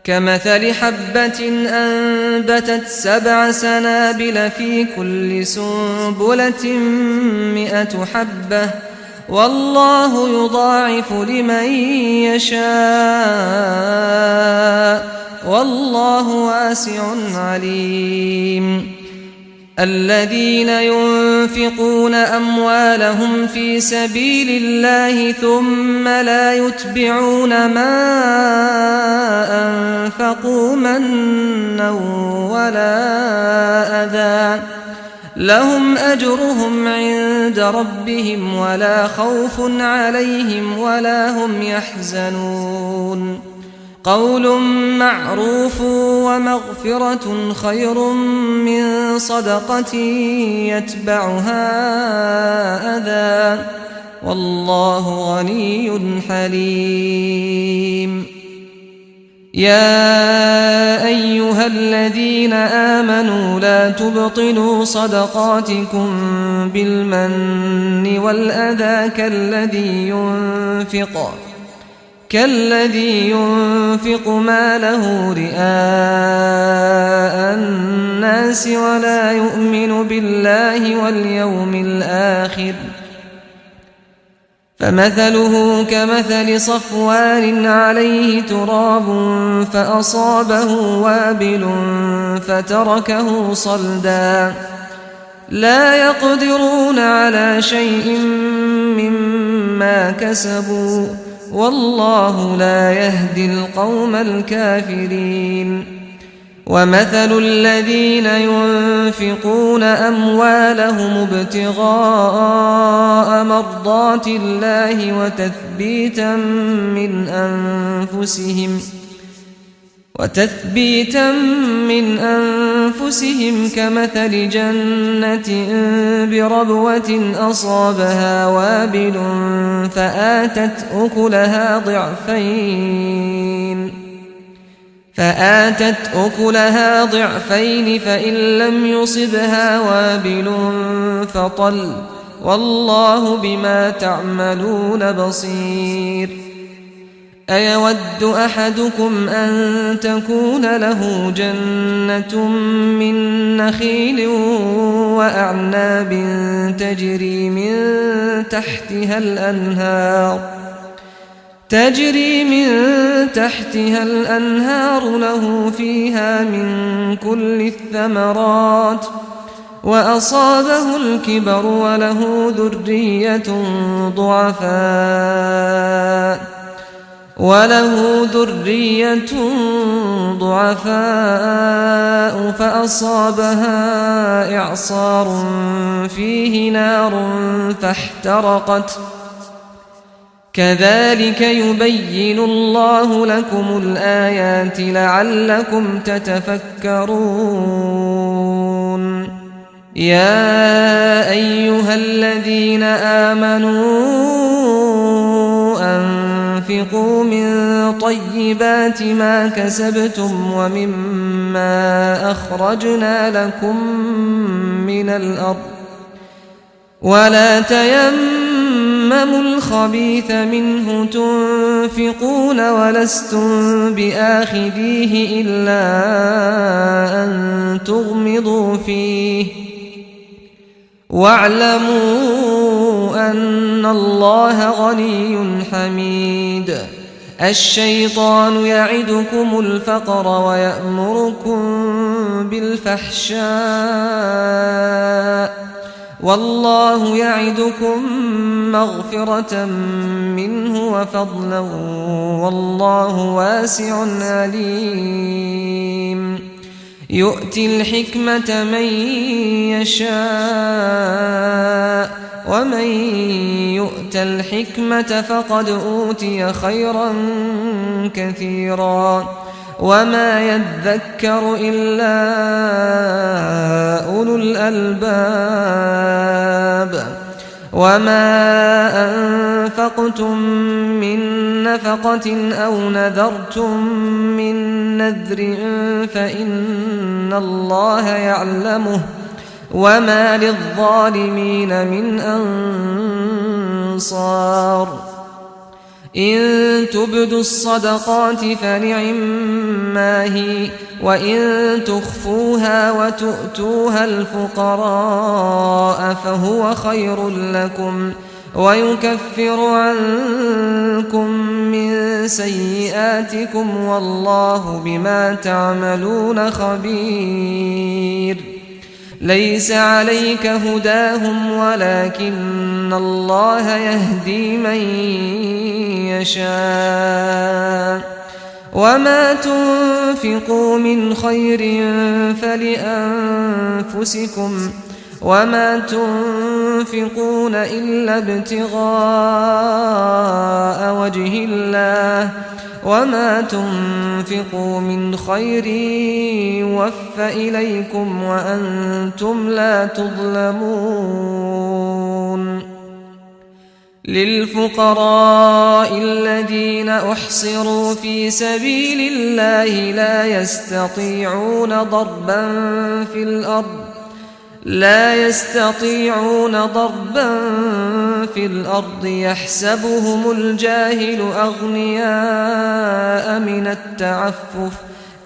كمثل حبة أنبتت 7 سنابل في كل سنبلة 100 حبة والله يضاعف لمن يشاء والله واسع عليم الذين ينفقون أموالهم في سبيل الله ثم لا يتبعون ما أنفقوا منا ولا أذى لهم أجرهم عند ربهم ولا خوف عليهم ولا هم يحزنون قول معروف ومغفرة خير من صدقة يتبعها والله غني حليم. يا أيها الذين آمنوا لا تبطلوا صدقاتكم بالمن والأذى كالذي ينفق ماله رئاء الناس ولا يؤمن بالله واليوم الآخر، فمثله كمثل صفوان عليه تراب فأصابه وابل فتركه صلدا، لا يقدرون على شيء مما كسبوا، والله لا يهدي القوم الكافرين. ومثل الذين ينفقون أموالهم ابتغاء مرضات الله وتثبيتا من أنفسهم كمثل جنة بربوة أصابها وابل فآتت أكلها ضعفين فإن لم يصبها وابل فطل، والله بما تعملون بصير. أيود أحدكم أن تكون له جنة من نخيل وأعناب تجري من تحتها الأنهار له فيها من كل الثمرات وأصابه الكبر وله ذرية ضعفاء فأصابها إعصار فيه نار فاحترقت، كذلك يبين الله لكم الآيات لعلكم تتفكرون. يا أيها الذين آمنوا أنفقوا من طيبات ما كسبتم ومما أخرجنا لكم من الأرض، ولا تيمموا الخبيث منه تنفقون ولستم بآخذيه إلا أن تغمضوا فيه، واعلموا أن الله غني حميد. الشيطان يعدكم الفقر ويأمركم بالفحشاء، والله يعدكم مغفرة منه وفضلا، والله واسع عليم. يؤتي الحكمة من يشاء، ومن يؤت الحكمة فقد أوتي خيرا كثيرا، وما يذكر إلا أولو الألباب. وما أنفقتم من نفقة أو نذرتم من نذر فإن الله يعلمه، وما للظالمين من أنصار. إن تبدوا الصدقات فنعما هي، وإن تخفوها وتؤتوها الفقراء فهو خير لكم، ويكفر عنكم من سيئاتكم، والله بما تعملون خبير. ليس عليك هداهم ولكن الله يهدي من يشاء، وما تنفقوا من خير فلأنفسكم، وما تنفقون إلا ابتغاء وجه الله، وما تنفقوا من خير يوفى إليكم وأنتم لا تظلمون. للفقراء الذين أحصروا في سبيل الله لا يستطيعون ضربا في الأرض يحسبهم الجاهل أغنياء من التعفف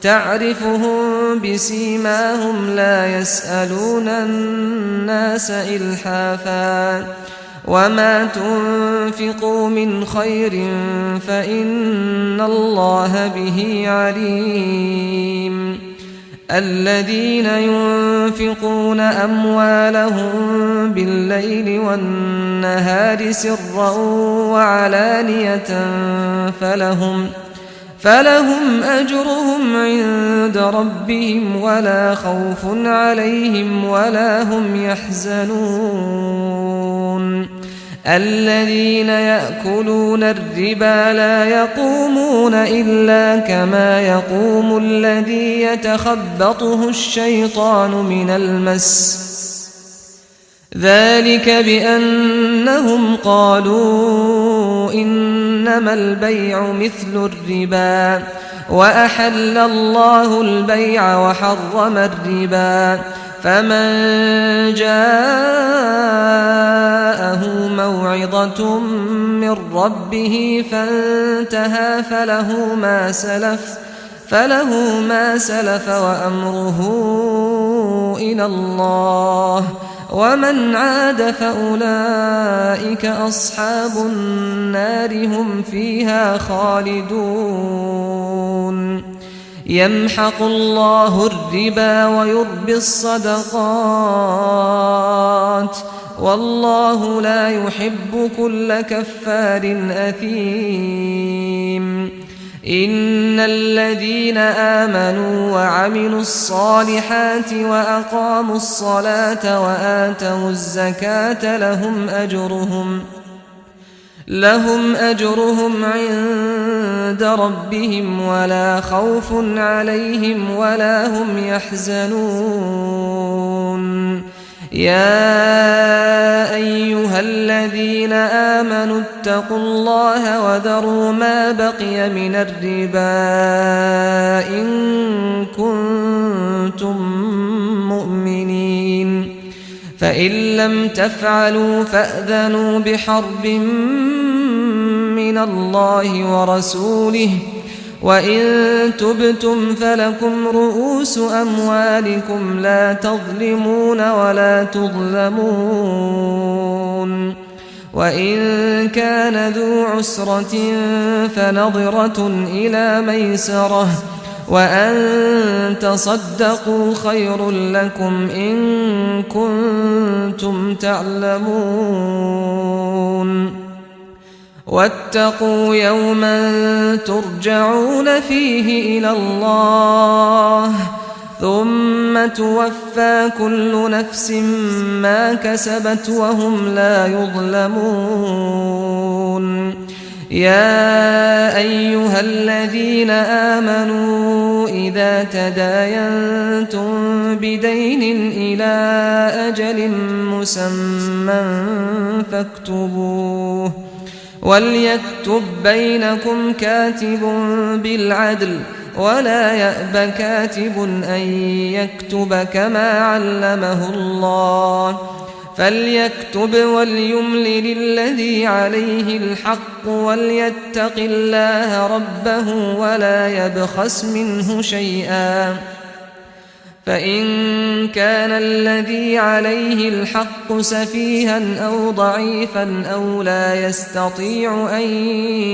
تعرفهم بسيماهم لا يسألون الناس إلحافا وما تنفقوا من خير فإن الله به عليم الذين ينفقون أموالهم بالليل والنهار سرا وعلانية فلهم أجرهم عند ربهم ولا خوف عليهم ولا هم يحزنون الذين يأكلون الربا لا يقومون إلا كما يقوم الذي يتخبطه الشيطان من المس ذلك بأنهم قالوا إنما البيع مثل الربا وأحل الله البيع وحرم الربا فمن جاءه موعظة من ربه فانتهى فله ما سلف وأمره إلى الله ومن عاد فأولئك أصحاب النار هم فيها خالدون يمحق الله الربا ويربي الصدقات والله لا يحب كل كفار أثيم إن الذين آمنوا وعملوا الصالحات وأقاموا الصلاة وآتوا الزكاة لهم أجرهم عند ربهم ولا خوف عليهم ولا هم يحزنون يا أيها الذين آمنوا اتقوا الله وذروا ما بقي من الربا إن كنتم مؤمنين فإن لم تفعلوا فأذنوا بحرب من الله ورسوله وإن تبتم فلكم رؤوس أموالكم لا تظلمون ولا تظلمون وإن كان ذو عسرة فنظرة إلى ميسرة وأن تصدقوا خير لكم إن كنتم تعلمون واتقوا يوما ترجعون فيه إلى الله ثم توفى كل نفس ما كسبت وهم لا يظلمون يا أيها الذين آمنوا إذا تداينتم بدين إلى أجل مسمى فاكتبوه وليكتب بينكم كاتب بالعدل ولا يأب كاتب أن يكتب كما علمه الله فليكتب وليملل الذي عليه الحق وليتق الله ربه ولا يبخس منه شيئا فإن كان الذي عليه الحق سفيها أو ضعيفا أو لا يستطيع أن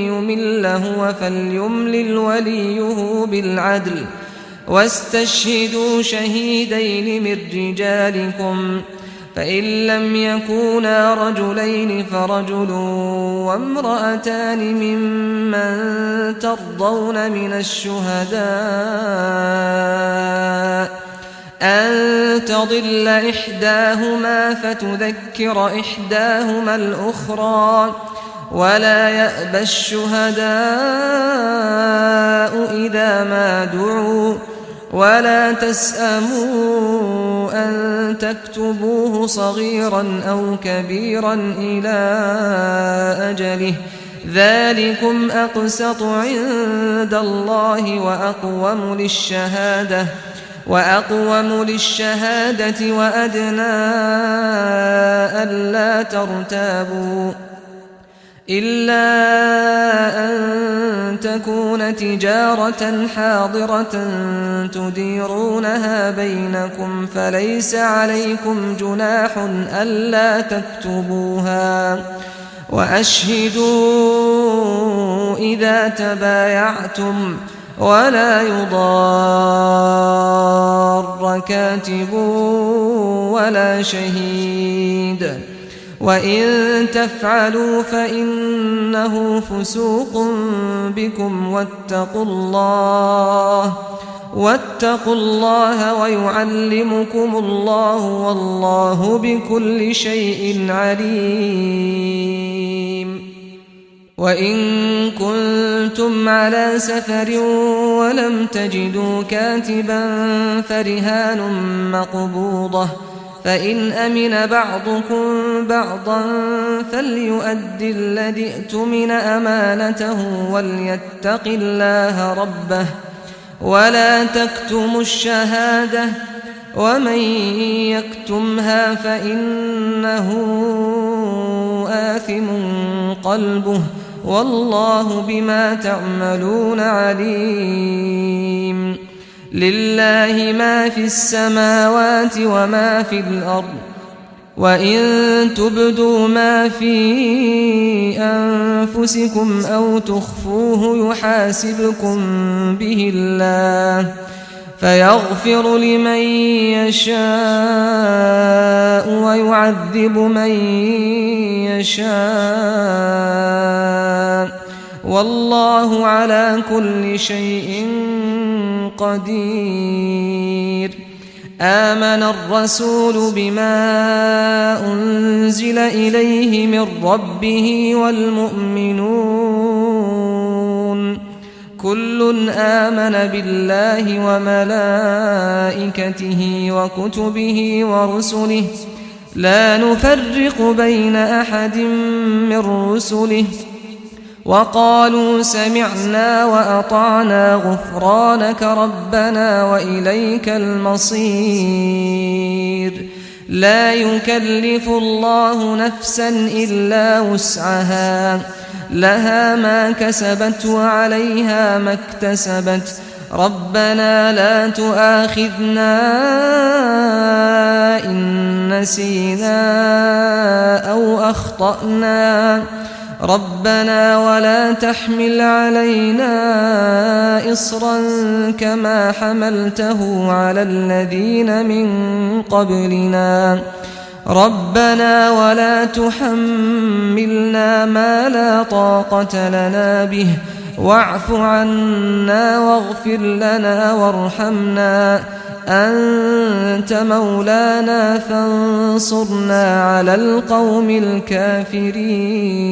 يمل هو فليملل وليه بالعدل واستشهدوا شهيدين من رجالكم فإن لم يكونا رجلين فرجل وامرأتان ممن ترضون من الشهداء أن تضل إحداهما فتذكر إحداهما الأخرى ولا يأبى الشهداء إذا ما دعوا ولا تسأموا أن تكتبوه صغيرا أو كبيرا إلى أجله ذلكم أقسط عند الله وأقوم للشهادة وأدنى ألا ترتابوا إلا أن تكون تجارة حاضرة تديرونها بينكم فليس عليكم جناح ألا تكتبوها وأشهدوا إذا تبايعتم ولا يضار كاتب ولا شهيد وإن تفعلوا فإنه فسوق بكم واتقوا الله ويعلمكم الله والله بكل شيء عليم. وإن كنتم على سفر ولم تجدوا كاتبا فرهان مقبوضة فإن أمن بعضكم بعضا فليؤد الذي اؤتمن أمانته وليتق الله ربه ولا تكتموا الشهادة ومن يكتمها فإنه آثم قلبه والله بما تعملون عليم. لله ما في السماوات وما في الأرض وإن تبدوا ما في أنفسكم أو تخفوه يحاسبكم به الله فيغفر لمن يشاء ويعذب من يشاء والله على كل شيء قدير. آمن الرسول بما أنزل إليه من ربه والمؤمنون كل آمن بالله وملائكته وكتبه ورسله لا نفرق بين أحد من رسله وقالوا سمعنا وأطعنا غفرانك ربنا وإليك المصير. لا يكلف الله نفسا إلا وسعها لها ما كسبت وعليها ما اكتسبت ربنا لا تؤاخذنا إن نسينا أو أخطأنا ربنا ولا تحمل علينا إصرا كما حملته على الذين من قبلنا ربنا ولا تحملنا ما لا طاقة لنا به واعف عنا واغفر لنا وارحمنا أنت مولانا فانصرنا على القوم الكافرين.